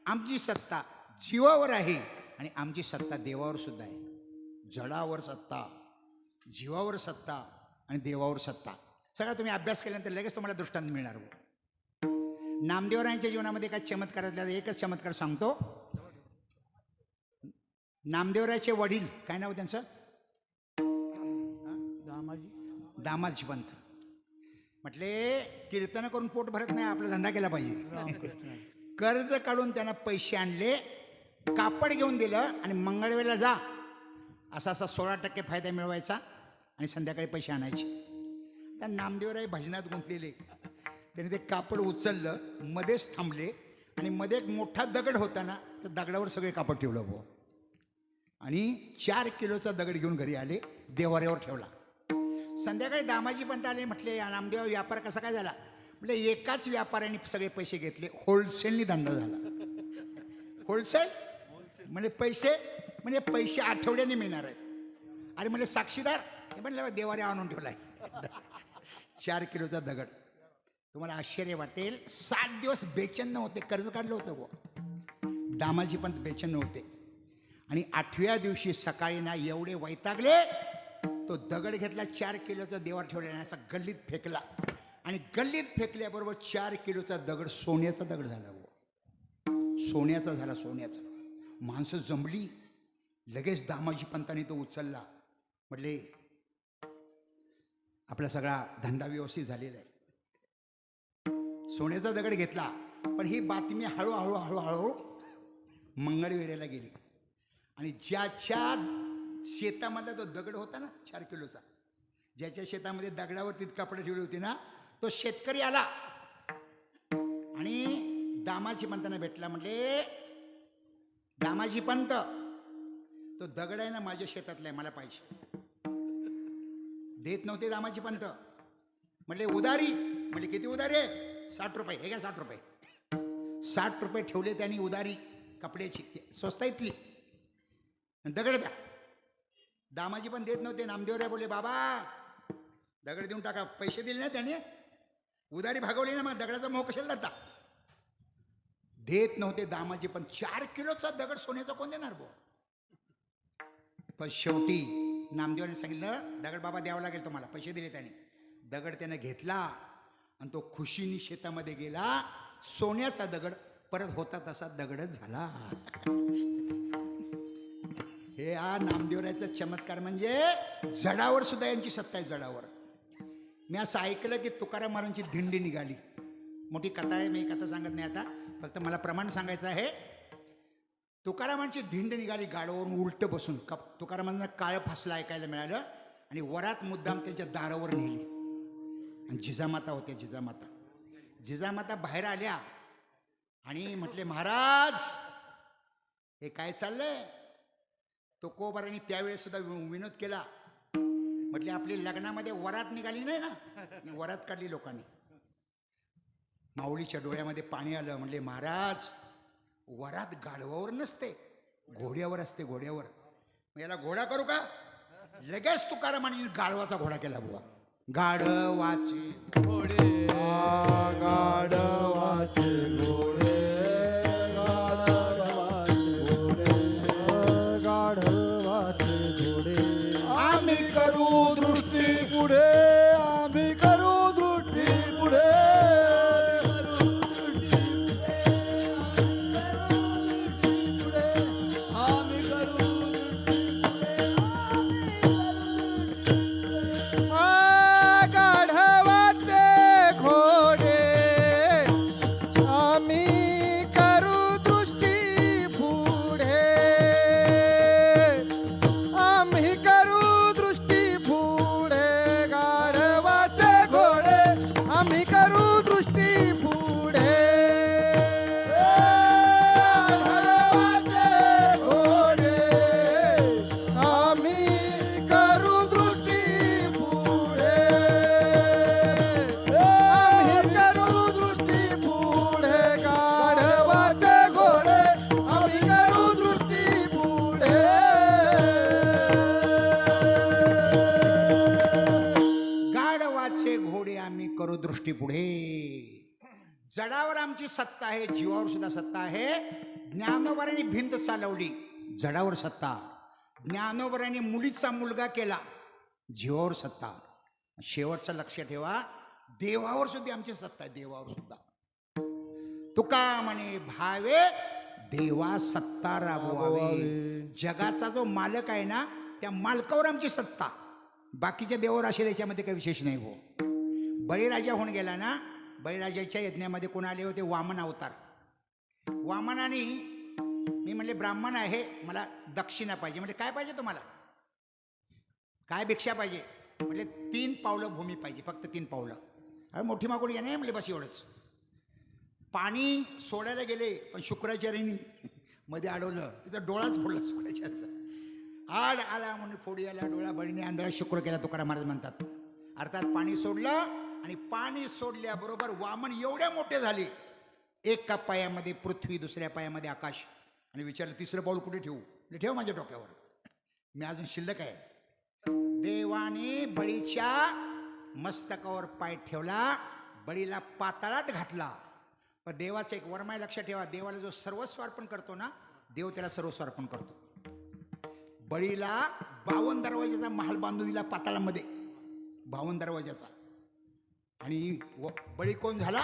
आमची सत्ता जीवावर आहे आणि आमची सत्ता देवावर सुद्धा आहे. जडावर सत्ता, जीवावर सत्ता आणि देवावर सत्ता. सगळा तुम्ही अभ्यास केल्यानंतर लगेच तुम्हाला दृष्टांत मिळणार. नामदेवरायांच्या जीवनामध्ये काय चमत्कारातला एकच चमत्कार सांगतो. नामदेवरायचे वडील काय नाव त्यांचं दामाजी पंत. म्हटले कीर्तन करून पोट भरत नाही आपला धंदा केला पाहिजे. कर्ज काढून त्यांना पैसे आणले कापड घेऊन दिलं आणि मंगळवेळेला जा असा 16% फायदा मिळवायचा आणि संध्याकाळी पैसे आणायचे. त्या नामदेवराय भजनात गुंतलेले त्याने ते कापड उचललं मध्येच थांबले आणि मध्ये एक मोठा दगड होता ना त्या दगडावर सगळे कापड ठेवलं भाऊ आणि 4 किलोचा दगड घेऊन घरी आले देवाऱ्यावर ठेवला. संध्याकाळी दामाजी पंत आले. म्हटले नामदेव व्यापार कसा काय झाला. म्हटले एकाच व्यापाऱ्याने सगळे पैसे घेतले. होलसेलनी धंदा झाला. होलसेल म्हणजे पैसे म्हणजे पैसे आठवड्याने मिळणार आहेत. अरे म्हणजे साक्षीदार हे म्हणलं देवाऱ्या आणून ठेवलाय 4 किलोचा दगड. तुम्हाला आश्चर्य वाटेल 7 दिवस बेचैन होते. कर्ज काढलं होतं वो दामाजी पंत बेचैन होते. आणि 8व्या दिवशी सकाळी ना एवढे वैतागले तो दगड घेतला 4 किलोचा देवार ठेवला असा गल्लीत फेकला आणि गल्लीत फेकल्याबरोबर 4 किलोचा दगड सोन्याचा दगड झाला. सोन्याचा झाला सोन्याचा. माणसं जमली लगेच दामाजी पंतांनी तो उचलला. म्हटले आपला सगळा धंदा व्यवस्थित झालेला आहे. सोन्याचा दगड घेतला पण ही बातमी हळूहळू हळूहळू मंगळवेढ्याला गेली आणि ज्याच्या शेतामधला तो दगड होता ना 4 किलोचा ज्याच्या शेतामध्ये दगडावर कापडं ठेवली होती ना तो शेतकरी आला आणि दामाजी पंतांना भेटला. म्हटले दामाजी पंत तो दगड आहे ना माझ्या शेतातला आहे मला पाहिजे. देत नव्हते दामाजी पंत. म्हटले उधारी. म्हटले किती उधारी आहे. 60 रुपये. हे काय 60 रुपये. 60 रुपये ठेवले त्यांनी उधारी कपड्याची स्वस्ताईतली. दगड द्या. दामाजी पण देत नव्हते. नामदेवराय बोले बाबा दगड देऊन टाका. पैसे दिले ना त्याने, उधारी भागवली ना, मग दगडाचा मोह कशाला जाता. देत नव्हते दामाजी पण. 4 किलोचा दगड सोन्याचा कोण देणार भाऊ. पण शेवटी नामदेवाने सांगितलं दगड बाबा द्यावा लागेल तुम्हाला. पैसे दिले त्याने. दगड त्याने घेतला आणि तो खुशीने शेतामध्ये गेला. सोन्याचा दगड परत होता तसा दगडच झाला. हे हा नामदेवरायचा चमत्कार. म्हणजे जडावर सुद्धा यांची सत्ता आहे. जडावर मी असं ऐकलं की तुकाराम महाराजांची दिंडी निघाली. मोठी कथा आहे, मी कथा सांगत नाही आता, फक्त मला प्रमाण सांगायचं आहे. तुकारामांची दिंडी निघाली गाडवावरून उलट बसून. तुकारामांना काळं फासलं ऐकायला मिळालं आणि वरात मुद्दाम त्यांच्या दारावर नेली. आणि जिजामाता होत्या. जिजामाता बाहेर आल्या आणि म्हटले महाराज हे काय चाललंय. तो कोबाराने त्यावेळेस सुद्धा विनोद केला. म्हटले आपली लग्नामध्ये वरात निघाली नाही ना, वरात काढली लोकांनी. माऊलीच्या डोळ्यामध्ये पाणी आलं. म्हटले महाराज वरात गाढवावर नसते, घोड्यावर असते, घोड्यावर. मग याला घोडा करू का. लगेच तुकारामांनी गाढवाचा घोडा केला बुवा. गाढवाचे घोडे गाढवाचे घोडे, गाढवाचे घोडे. आम्ही करू दृष्टी पुढे, आम्ही करू दृष्टी पुढे. आम्ही करू गाढवाचे घोडे आम्ही करू दृष्टी पुढे, आम्ही करू दृष्टी पुढे. गाढवाचे घोडे आम्ही करू दृष्टी पुढे. गाढवाचे घोडे आम्ही करू दृष्टी पुढे, आम्ही करू दृष्टी पुढे. गाढवाचे घोडे आम्ही करू दृष्टी पुढे. गाढवाचे घोडे आम्ही करू दृष्टी पुढे. जडावर आमची सत्ता आहे, जीवावर सुद्धा सत्ता आहे. ज्ञानोबरांनी भिंत चालवली, जडावर सत्ता. ज्ञानोबरांनी मुलीचा मुलगा केला, जीवावर सत्ता. शेवटचं लक्ष ठेवा, देवावर सुद्धा आमची सत्ता आहे, देवावर सुद्धा. तुका म्हणे भावे देवा सत्ता राबवावे. जगाचा जो मालक आहे ना, त्या मालकावर आमची सत्ता. बाकीच्या देवावर असेल याच्यामध्ये काही विशेष नाही हो. बळीराजा होऊन गेला ना, बळीराजाच्या यज्ञामध्ये कोण आले होते, वामन अवतार. वामनाने मी म्हणले ब्राह्मण आहे, मला दक्षिणा पाहिजे. म्हणजे काय पाहिजे तुम्हाला, काय भिक्षा पाहिजे. म्हटले 3 पावलं भूमी पाहिजे, फक्त 3 पावलं. अरे मोठी मागून या नाही म्हणले, बस एवढंच. पाणी सोडायला गेले पण शुक्राचार्यांनी मध्ये अडवलं, तिचा डोळाच फोडला शुक्राचार्याचा. आड आला म्हणून फोडी आला डोळा, बळीने आंधळा शुक्र केला तुकाराम महाराज म्हणतात. अर्थात पाणी सोडलं आणि पाणी सोडल्याबरोबर वामन एवढे मोठे झाले. एका पायामध्ये पृथ्वी, दुसऱ्या पायामध्ये आकाश. आणि विचारलं 3रं पाऊल कुठे ठेवू. ठेव माझ्या डोक्यावर, मी अजून शिल्लक आहे. देवाने बळीच्या मस्तकावर पाय ठेवला, बळीला पाताळात घातला. पण देवाचं एक वरमाय लक्षात ठेवा, देवाला जो सर्वस्व अर्पण करतो ना, देव त्याला सर्वस्व अर्पण करतो. बळीला 52 दरवाजाचा महाल बांधून दिला पाताळामध्ये, 52 दरवाजाचा. आणि बळी कोण झाला,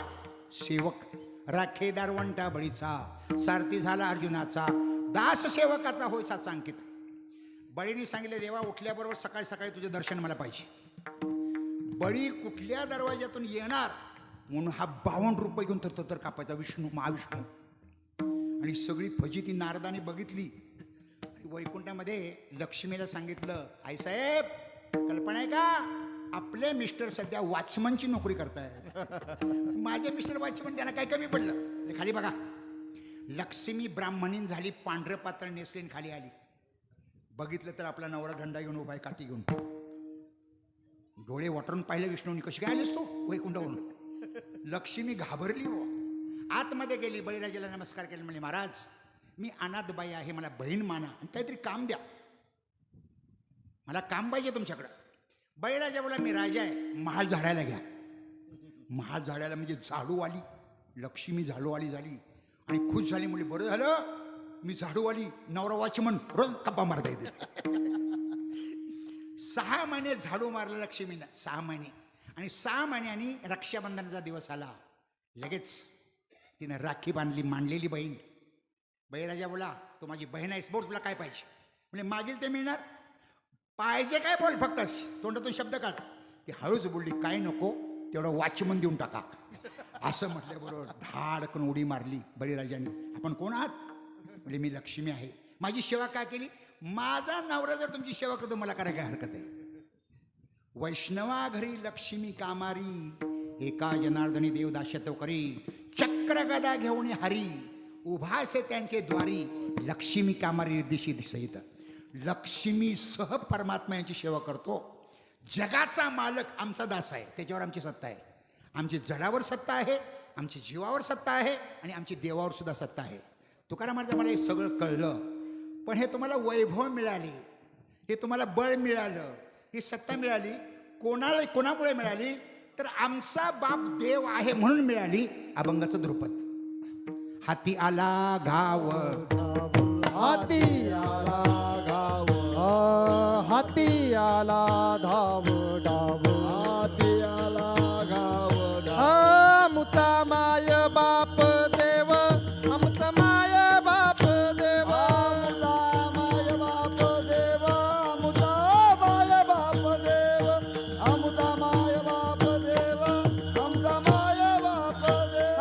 सेवक. राखेदार वंटा बळीचा, सारथी झाला अर्जुनाचा, दास सेवकाचा होय साचा अंकित. बळीने सांगितले देवा उठल्याबरोबर सकाळी सकाळी तुझे दर्शन मला पाहिजे. बळी कुठल्या दरवाजातून येणार म्हणून हा 52 रुपये घेऊन तर कापायचा विष्णू, महाविष्णू. आणि सगळी फजिती नारदाने बघितली. वैकुंठामध्ये लक्ष्मीला सांगितलं, आईसाहेब कल्पना आहे का, आपले मिस्टर सध्या वॉचमनची नोकरी करतायत. माझे मिस्टर वॉचमन, त्यांना काय कमी पडलं. खाली बघा, लक्ष्मी ब्राह्मणीन झाली, पांढरं पातळ नेसलीन खाली आली. बघितलं तर आपला नवरा झंडा घेऊन उभा आहे, काठी घेऊन. डोळे वाटरून पाहिलं विष्णूनी, कशी काय आलीस तू वैकुंठावरून. लक्ष्मी घाबरली हो, आतमध्ये गेली. बळीराजाला नमस्कार केला, म्हणले महाराज मी अनाथ बाई आहे, मला बहीण माना आणि काहीतरी काम द्या. मला काम पाहिजे तुमच्याकडं. बळीराजा बोला मी राजा आहे, महाल झाडायला घ्या. महाल झाडायला म्हणजे झाडू आली, लक्ष्मी झाडू आली झाली आणि खुश झाली. मुली बरं झालं मी झाडू आली, नवरा वॉचमन रोज गप्पा मारता येते. 6 महिने झाडू मारलं लक्ष्मीनं, 6 महिने. आणि 6 महिन्यांनी रक्षाबंधनाचा दिवस आला. लगेच तिनं राखी बांधली, मांडलेली बहीण. बळीराजा बोला तू माझी बहीण आहेस, बोल तुला काय पाहिजे. म्हणजे मागील ते मिळणार, पाहिजे काय बोल, फक्त तोंडातून शब्द काढ. ती हळूच बोलली काय नको, तेवढं वॉचमन देऊन टाका. असं म्हटल्याबरोबर धाडकन उडी मारली बळीराजाने. आपण कोण आहात? म्हणजे मी लक्ष्मी आहे. माझी सेवा काय केली? माझा नवरा जर तुमची सेवा करतो मला करायला काय हरकत आहे. वैष्णवा घरी लक्ष्मी कामारी, एका जनार्दनी देव दास्यतो करी. चक्र गदा घेऊन हरी, उभासे त्यांचे द्वारी. लक्ष्मी कामारी दिशी दिसत. लक्ष्मी सह परमात्मा यांची सेवा करतो. जगाचा मालक आमचा दास आहे, त्याच्यावर आमची सत्ता आहे. आमची जडावर सत्ता आहे, आमची जीवावर सत्ता आहे आणि आमची देवावर सुद्धा सत्ता आहे. तुकाराम महाराज मला हे सगळं कळलं. पण हे तुम्हाला वैभव मिळाले, हे तुम्हाला बळ मिळालं, ही सत्ता मिळाली कोणामुळे मिळाली? तर आमचा बाप देव आहे म्हणून मिळाली. अभंगाचं ध्रुपद. हाती आला घाव, हाती आला गाव, हाती आला धाव डाव, हाती आला गाव डाव. मुता माय बाप देव, आमचा माय बाप देव, मुता माय बाप देव, मुता माय बाप देव, आमचा माय बाप देव, आमचा माय बाप देव.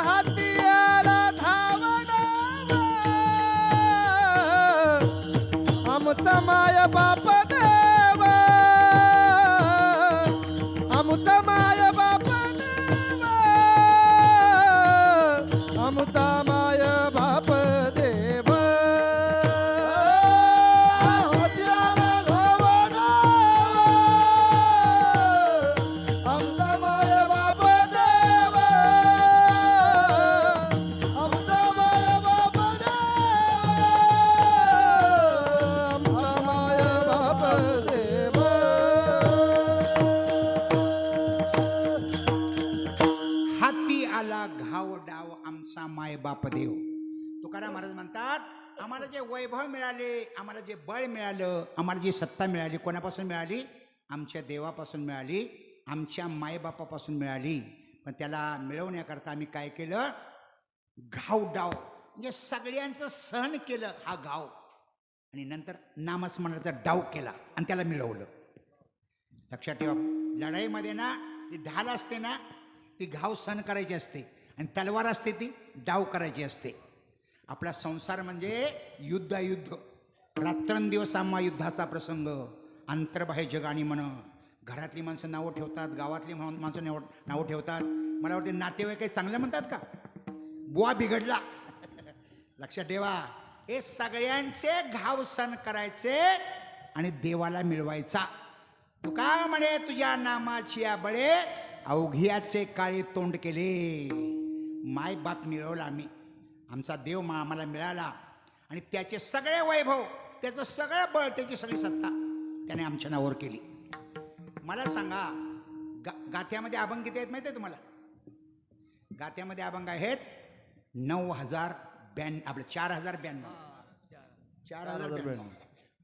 हाती आला धाव डाव, आमचा माय बाप देव, आमचा माय बाप देव, आमचा माय बाप देव. हाती आला धाव डाव, आमचा माय बाप देव, आमचा माय बाप देव, आमचा माय बाप देव. हाती आला घाव डाव आमचा माय बाप देव. तुकाराम महाराज म्हणतात आम्हाला जे वैभव मिळाले, आम्हाला जे बळ मिळालं, आम्हाला जी सत्ता मिळाली, कोणापासून मिळाली? आमच्या देवापासून मिळाली, आमच्या मायबापापासून मिळाली. पण त्याला मिळवण्याकरता आम्ही काय केलं? घाव डाव म्हणजे सगळ्यांचं सहन केलं हा घाव, आणि नंतर नामस्मरणाचा डाव केला आणि त्याला मिळवलं. लक्षात ठेवा, लढाईमध्ये ना ती ढाल असते ना, ती घाव सहन करायची असते, आणि तलवार असते ती डाव करायची असते. आपला संसार म्हणजे युद्ध, रात्रंदिवस आम्हा युद्धाचा प्रसंग. अंतर्बाह्य जगानी म्हण, घरातली माणसं नावं ठेवतात, गावातली माणसं नावं ठेवतात. मला वाटते नातेवाईक काही चांगलं म्हणतात का? बुवा बिघडला. लक्षात ठेवा, हे सगळ्यांचे घाव सहन करायचे आणि देवाला मिळवायचा. तुका म्हणे तुझ्या नामाची बळे, अवघियाचे काळे तोंड केले. माय बाप मिळवला आम्ही, आमचा देव आम्हाला मिळाला, आणि त्याचे सगळे वैभव, त्याचं सगळं बळ, त्याची सगळी सत्ता त्याने आमच्या नावावर केली. मला सांगा, गाथ्यामध्ये अभंग किती आहेत माहिती आहे तुम्हाला? गाथ्यामध्ये अभंग आहेत 9,092, आपलं 4,092. 4,092.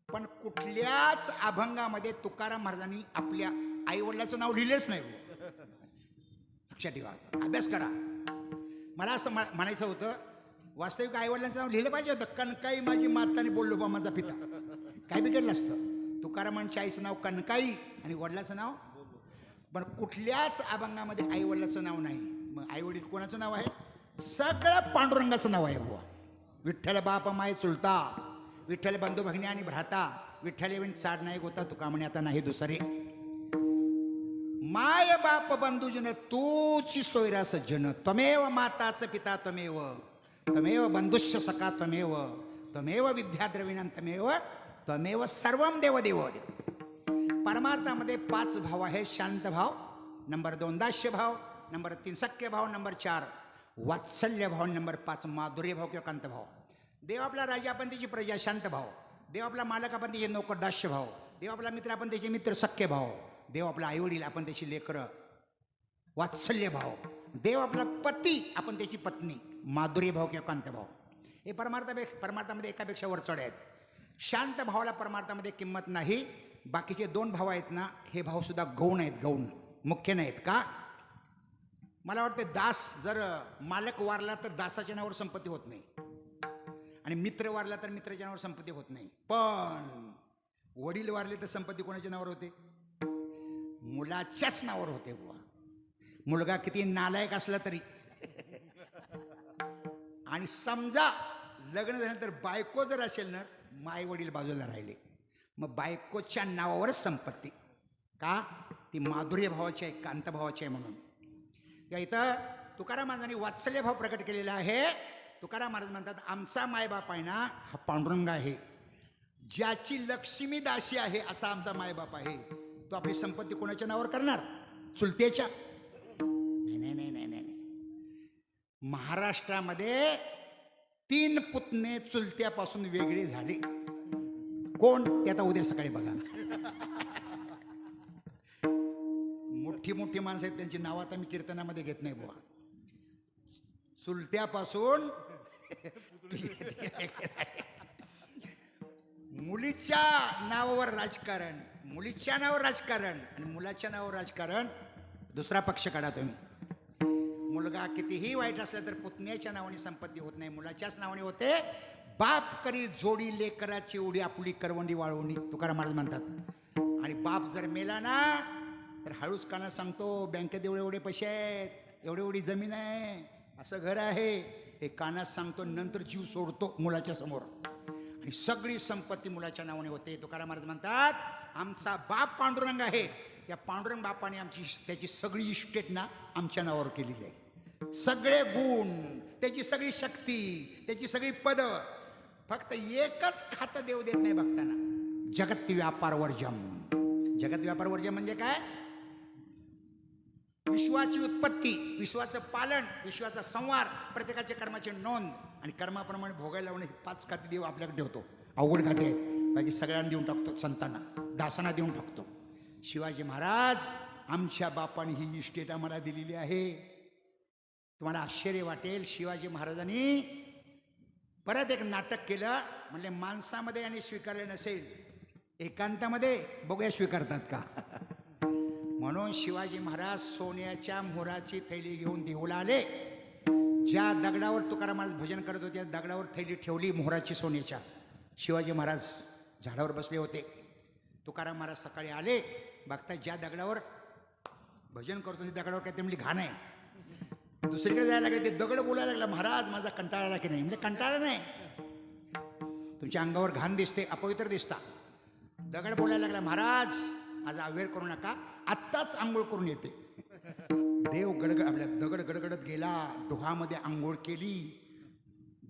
पण कुठल्याच अभंगामध्ये तुकाराम महाराजांनी आपल्या आईवडिलाचं नाव लिहिलेच नाही. लक्षात ठेवा, अभ्यास करा. मला असं म्हणायचं होतं, वास्तविक आईवडिलांचं नाव लिहिलं पाहिजे होतं. कनकाई माझी माताने बोललो बा माझा पिता, काय बिघडलं असतं? तुकारामांच्या आईचं नाव कनकाई आणि वडिलाचं नाव. पण कुठल्याच अभंगामध्ये आईवडिलाचं नाव नाही. मग आईवडील कोणाचं नाव आहे? सगळं पांडुरंगाचं नाव आहे बुवा. विठ्ठल बाप माय चुलता, विठ्ठल बंधू भगिनी आणि भ्राता, विठ्ठल विण चाड नाही गोता, तुका म्हणे आता नाही दुसरे. माय बाप बंधुजन तूची सोयरा सज्जन, त्वमेव माताच पिता त्वमेव, त्वमेव बंधुश्च सखा त्वमेव, त्वमेव विद्याद्रविणं त्वमेव, त्वमेव सर्वं देव देव. परमार्थामध्ये 5 भाव आहे. शांत भाव, नंबर 2 दास्य भाव, नंबर 3 सख्य भाव, नंबर 4 वात्सल्य भाव, नंबर 5 माधुर्य भाव किंवा कांत भाव. देव आपला राजा, आपण त्याची प्रजा, शांत भाव. देव आपला मालक, आपण त्याचे नोकर दास्य भाव. देव आपला मित्र, आपण त्याचे मित्र सख्खे भाव. देव आपला आईवडील, आपण त्याची लेकरं वात्सल्य भाव. देव आपला पती, आपण त्याची पत्नी माधुर्य भाव किंवा कांत भाव. हे परमार्थामध्ये एकापेक्षा वर चढ आहेत. शांत भावाला परमार्थामध्ये किंमत नाही. बाकीचे 2 भाव आहेत ना, हे भाव सुद्धा गौण आहेत, गौण, मुख्य नाहीत. का? मला वाटतं दास जर मालक वारला तर दासाच्या नावावर संपत्ती होत नाही, आणि मित्र वारला तर मित्राच्या नावावर संपत्ती होत नाही. पण वडील वारले तर संपत्ती कोणाच्या नावावर होते? मुलाच्याच नावावर होते बुवा. मुलगा किती नालायक असला तरी. आणि समजा लग्न झाल्यानंतर बायको जर असेल ना, माय वडील बाजूला राहिले, मग बायकोच्या नावावरच संपत्ती. का? ती माधुर्य भावाची आहे, कांत भावाची आहे म्हणून. त्या इथं तुकाराम महाराजांनी वात्सल्य भाव प्रकट केलेला आहे. तुकाराम महाराज म्हणतात, आमचा मायबाप आहे ना हा पांडुरंग आहे, ज्याची लक्ष्मी दासी आहे असा आमचा मायबाप आहे. तो आपली संपत्ती कोणाच्या नावावर करणार? चुलतेच्या? नाही नाही नाही नाही नाही. महाराष्ट्रामध्ये 3 पुतणे चुलत्यापासून वेगळे झाले. कोण? ते आता उद्या सकाळी बघा. मोठी मोठी माणसं आहेत, त्यांची नावं आता मी कीर्तनामध्ये घेत नाही बुवा. चुलत्यापासून मुलीच्या नावावर राजकारण, मुलीच्या नावावर राजकारण आणि मुलाच्या नावावर राजकारण. दुसरा पक्ष काढा तुम्ही. मुलगा कितीही वाईट असला तर पुतण्याच्या नावाने संपत्ती होत नाही, मुलाच्याच नावाने होते. बाप करी जोडी लेकराची उडी, आपुली करवंडी वाळवणी, तुकाराम महाराज म्हणतात. आणि बाप जर मेला ना तर हळूच काना सांगतो, बँकेत एवढे एवढे पैसे आहेत, एवढी एवढी जमीन आहे, असं घर आहे, हे कानात सांगतो. नंतर जीव सोडतो मुलाच्या समोर आणि सगळी संपत्ती मुलाच्या नावाने होते. तुकाराम महाराज म्हणतात, आमचा बाप पांडुरंग आहे, त्या पांडुरंग बापाने त्याची सगळी इस्टेट ना आमच्या नावावर केलेली आहे. सगळे गुण, त्याची सगळी शक्ती, त्याची सगळी पद. फक्त एकच खातं देव देत नाही बघताना, जगत व्यापार वर्जम. जगत व्यापार वर्जम म्हणजे काय? विश्वाची उत्पत्ती, विश्वाचं पालन, विश्वाचा संवार, प्रत्येकाच्या कर्माची नोंद आणि कर्माप्रमाणे भोगायला लावणे. 5 खाती देव आपल्याकडे ठेवतो. अवघड खाते आहेत, बाकी सगळ्यांना देऊन टाकतो, संतांना, दासांना देऊन टाकतो. शिवाजी महाराज, आमच्या बापाने ही इस्टेट आम्हाला दिलेली आहे. तुम्हाला आश्चर्य वाटेल, शिवाजी महाराजांनी परत एक नाटक केलं. म्हणले माणसामध्ये आणि स्वीकारले नसेल, एकांतामध्ये बघूया स्वीकारतात का. म्हणून शिवाजी महाराज सोन्याच्या मोहराची थैली घेऊन देऊला आले. ज्या दगडावर तुकाराम महाराज भजन करत होते, त्या दगडावर थैली ठेवली मोहराची सोन्याच्या. शिवाजी महाराज झाडावर बसले होते. तुकाराम महाराज सकाळी आले, बघता ज्या दगडावर भजन करतो त्या दगडावर काय ते म्हणली घाण आहे. दुसरीकडे जायला लागले, ते दगड बोलायला लागला, महाराज माझा कंटाळा आला की नाही. म्हणजे कंटाळा नाही, तुमच्या अंगावर घाण दिसते, अपवित्र दिसता. दगड बोलायला लागला, महाराज माझा अवेअर करू नका, आत्ताच आंघोळ करून येते. देव आपल्या दगड गडगडत गेला, डोहामध्ये आंघोळ केली,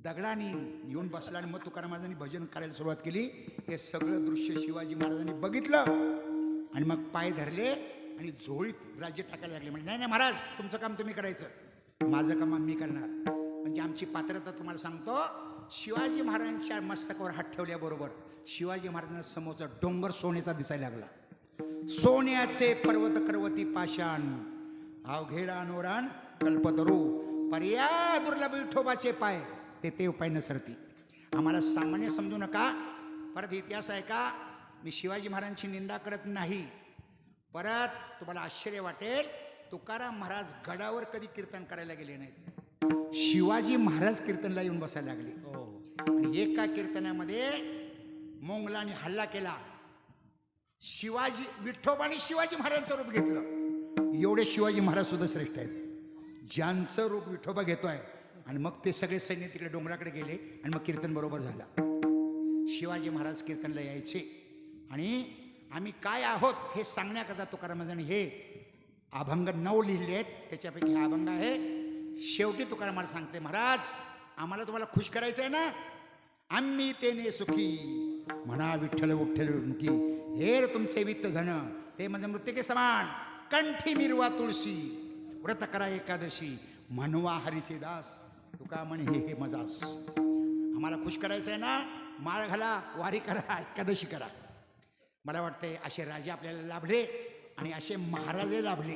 दगडाने येऊन बसला आणि मग तुकाराम महाराजांनी भजन करायला सुरुवात केली. हे सगळं दृश्य शिवाजी महाराजांनी बघितलं आणि मग पाय धरले आणि झोळीत राज्य टाकायला लागले. म्हणजे नाही नाही महाराज, तुमचं काम तुम्ही करायचं, माझं काम मी करणार. म्हणजे आमची पात्रता तुम्हाला सांगतो. शिवाजी महाराजांच्या मस्तकावर हात ठेवल्याबरोबर शिवाजी महाराजांना समोरचा डोंगर सोन्याचा दिसायला लागला. सोन्याचे पर्वत करवती पाषाण, अवघेडा नोरान कल्पतरू, पर्या दुर्लभ विठोबाचे पाय, ते उपाय नसरती. आम्हाला सामान्य समजू नका. परत इतिहास आहे का, मी शिवाजी महाराजांची निंदा करत नाही. परत तुम्हाला आश्चर्य वाटेल, तुकाराम महाराज गडावर कधी कीर्तन करायला गेले नाहीत. शिवाजी महाराज कीर्तनला येऊन बसायला लागले. आणि एका कीर्तनामध्ये मोंगलाने हल्ला केला. शिवाजी विठोबाने शिवाजी महाराजांचं रूप घेतलं. एवढे शिवाजी महाराज सुद्धा श्रेष्ठ आहेत, ज्यांचं रूप विठोबा घेतोय. आणि मग ते सगळे सैन्य तिकडे डोंगराकडे गेले आणि मग कीर्तन बरोबर झालं. शिवाजी महाराज कीर्तनला यायचे आणि आम्ही काय आहोत हे सांगण्याकरता तुकाराम महाराजांनी हे अभंग 9 लिहिले आहेत. त्याच्यापैकी हा अभंग आहे. शेवटी तुकाराम महाराज सांगते, महाराज आम्हाला तुम्हाला खुश करायचं आहे ना, आम्ही तेने सुखी म्हणा विठ्ठल विठ्ठल मुखी, हेर तुमचे वित्त धन ते म्हणजे मृत्तिके समान, कंठी मिरवा तुळशी, व्रत करा एकादशी, म्हणवा हरीचे दास, तुका म्हणे हे मजास. आम्हाला खुश करायचं आहे ना, माळ घाला, वारी करा, एकादशी करा. मला वाटतंय असे राजे आपल्याला लाभले आणि असे महाराजही लाभले.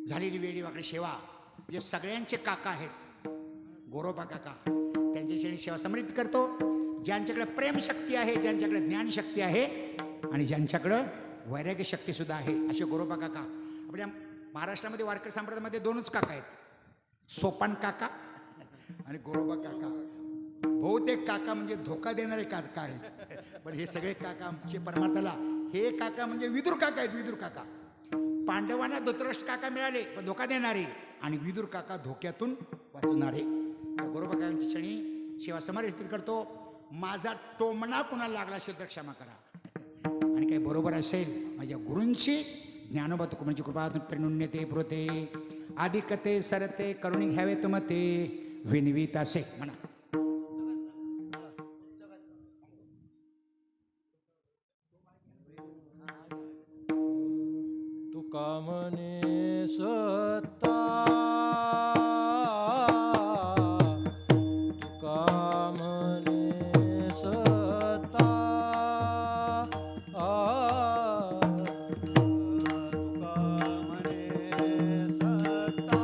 झालेली वेळी वाकडे सेवा जे सगळ्यांचे काका आहेत, गोरोबा काका, त्यांच्याशी सेवा समर्पित करतो. ज्यांच्याकडे प्रेमशक्ती आहे, ज्यांच्याकडे ज्ञानशक्ती आहे आणि ज्यांच्याकडं वैराग्य शक्तीसुद्धा आहे, असे गोरोबा काका. आपल्या महाराष्ट्रामध्ये वारकरी संप्रदायामध्ये दोनच काका आहेत, सोपान काका आणि गोरोबा काका. बहुतेक काका म्हणजे धोका देणारे काका आहेत, पण हे सगळे काका आमचे परमार्थाला. हे काका म्हणजे विदुर काका आहेत, विदुर काका. पांडवांना धृतराष्ट्र काका मिळाले पण धोका देणारे, आणि विदुर काका धोक्यातून वाचवणारे. गोरोबा काकांची क्षणी सेवा समर्पित करतो. माझा टोमणा कुणाला लागला असेल तर क्षमा करा, आणि काही बरोबर असेल माझ्या गुरूंची ज्ञानोबा तुकोबांची कृपा परिणुन्यते पुरते आदिकते सरते करुणी घ्यावे तुमते विनवीत असे म्हणा. तुका म्हणे सत्ता, तुका म्हणे सत्ता, तुका म्हणे सत्ता,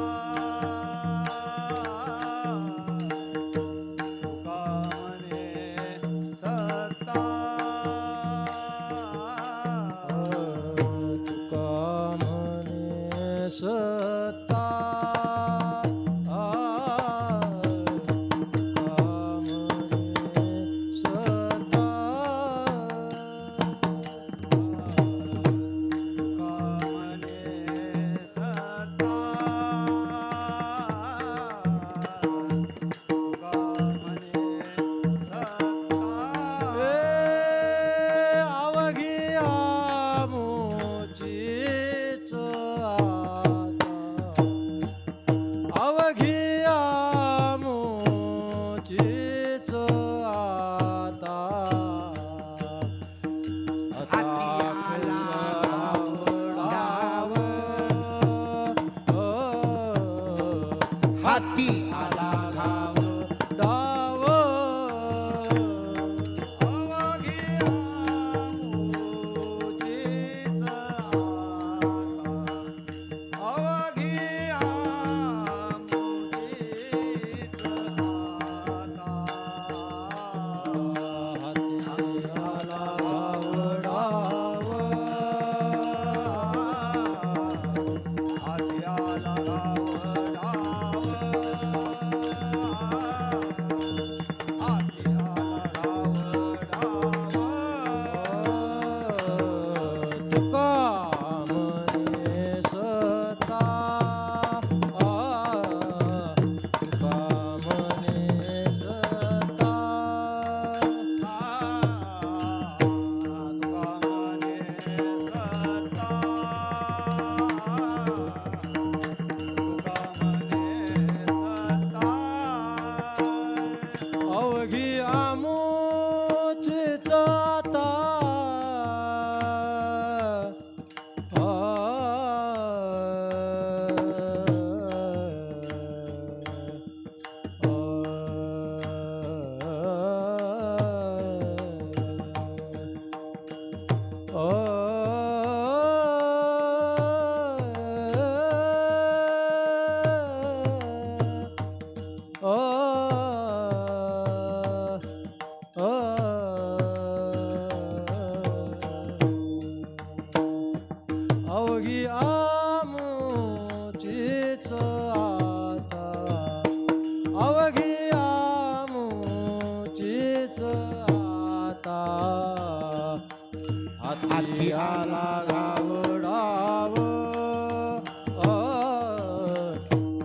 तुका म्हणे सत्ता, तुका म्हणे सत्ता, हाती आला घाव डाव, अवघी आमुचीच आता, अवघी आमुचीच आता. हाती आला घाव डाव, हाती आला घाव अवघी आमुचीच आता, अवघी आमुचीच आता, अवघी आमुचीच आता. हाती आला घाव डाव,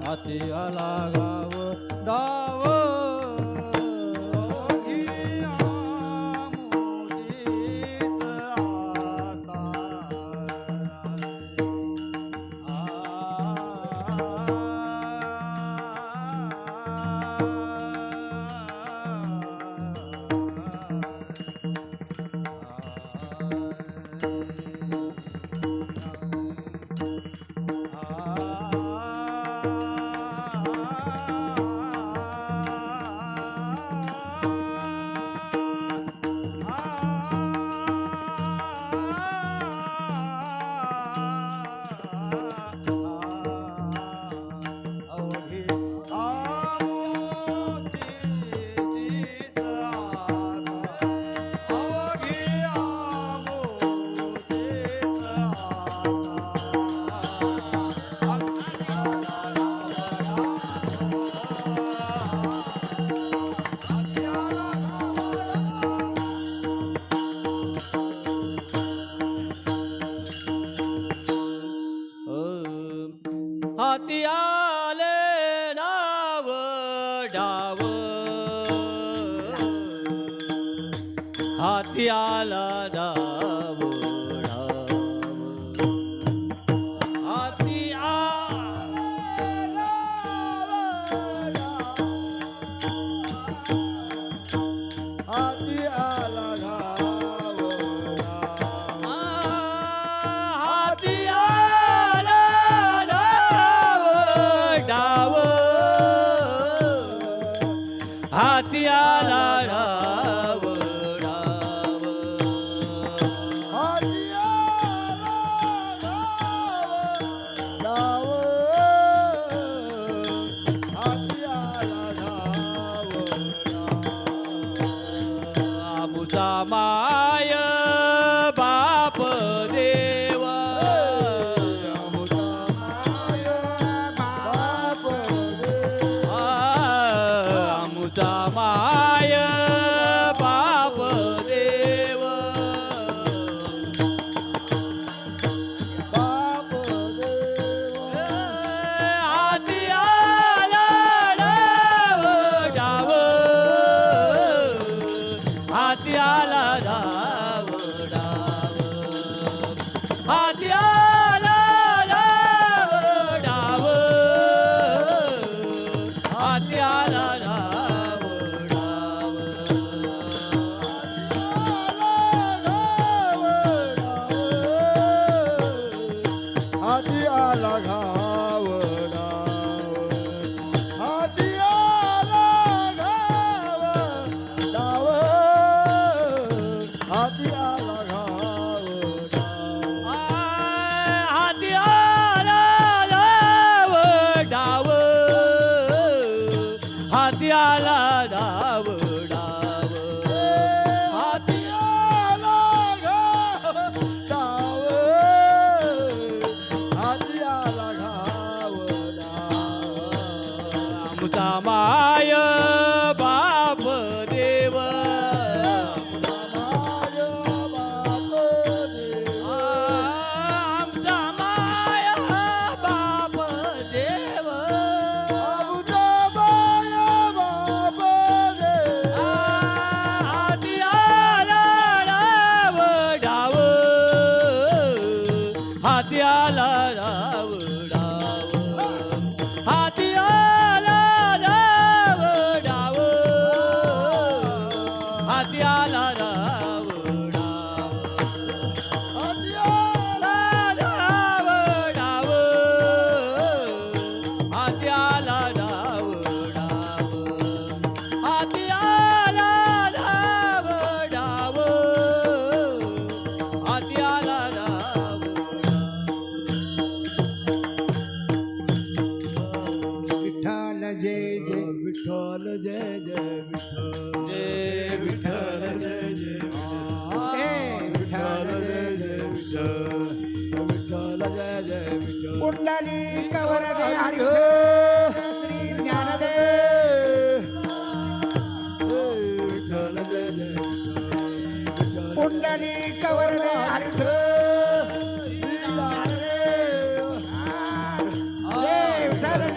हाती आला घाव डाव, अवघी आमुचीच आता. हाती आला डाव हाती हाती आला घाव हाती आला डाव हाती आला डाव हाती आला घाव हाती आला घाव आमुचा माय बाप देव बाप आमुचा माय बाप देव बाप हाती आला डाव हाती आला डाव हाती आला डाव हाती आला हाती आला घाव हाती आला घाव डाव हाती आला घाव हाती आला डाव हाती आला डाव हाती आला घाव डाव हाती आला घाव आमचा माय बाप देव माय बाप आमचा माय बाप देव आमचा माय बाप हाती आला डाव हाती आला डाव हाती आला डाव हाती आला डाव हाती आला डाव हाती आला डाव हाती आला डाव हाती आला डाव विठ्ठल जय जय विठ्ठल जय जय विठ्ठल जय विठ्ठल हे विठ्ठल जय जय विठ्ठल विठ्ठल जय जय विठ्ठल कुंडली कवर दे हरी श्री ज्ञानदेव विठ्ठल जय जय विठ्ठल कुंडली कवर दे हरी जय विठ्ठल